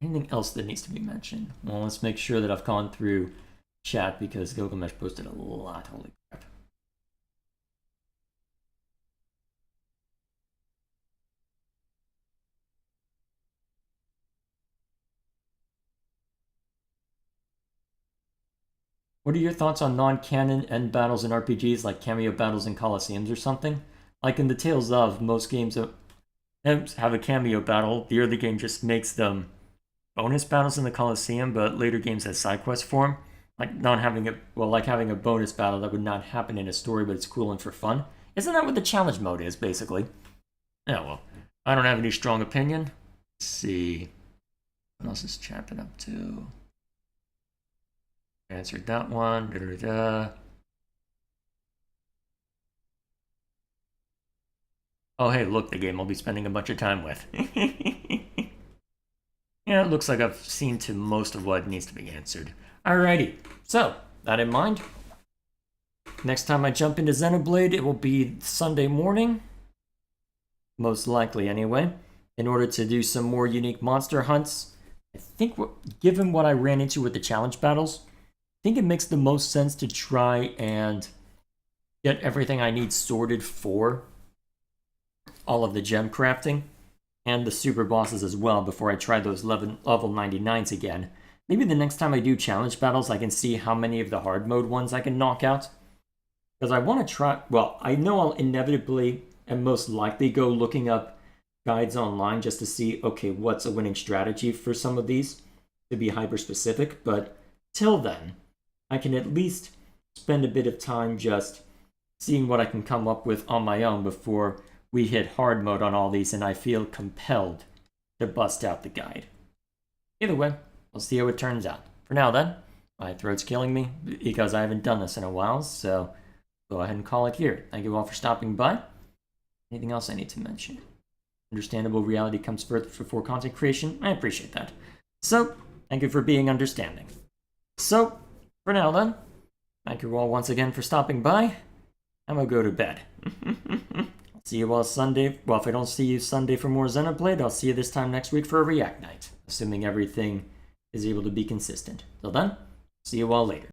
Anything else that needs to be mentioned? Well, let's make sure that I've gone through chat, because Gilgamesh posted a lot, holy crap. What are your thoughts on non-canon end battles in RPGs, like cameo battles in Colosseums or something? Like in the Tales of, most games have a cameo battle. The early game just makes them bonus battles in the Colosseum, but later games have side quest form. Like not having like having a bonus battle that would not happen in a story, but it's cool and for fun. Isn't that what the challenge mode is, basically? Yeah, well, I don't have any strong opinion. Let's see. What else is chat been up to? Answered that one. Da-da-da. Oh, hey, look, the game I'll be spending a bunch of time with. Yeah, it looks like I've seen to most of what needs to be answered. Alrighty, so, that in mind, next time I jump into Xenoblade, it will be Sunday morning, most likely anyway, in order to do some more unique monster hunts. I think, given what I ran into with the challenge battles, I think it makes the most sense to try and get everything I need sorted for all of the gem crafting and the super bosses as well before I try those level 99s again. Maybe the next time I do challenge battles, I can see how many of the hard mode ones I can knock out. Because I want to try, well, I know I'll inevitably and most likely go looking up guides online just to see, okay, what's a winning strategy for some of these to be hyper specific. But till then, I can at least spend a bit of time just seeing what I can come up with on my own before we hit hard mode on all these and I feel compelled to bust out the guide. Either way, we'll see how it turns out. For now then, my throat's killing me because I haven't done this in a while, so go ahead and call it here. Thank you all for stopping by. Anything else I need to mention? Understandable reality comes first before content creation. I appreciate that. So, thank you for being understanding. So, for now then, thank you all once again for stopping by. I'm gonna go to bed. See you all Sunday. Well, if I don't see you Sunday for more Xenoblade, I'll see you this time next week for a React Night, assuming everything is able to be consistent. Till then, see you all later.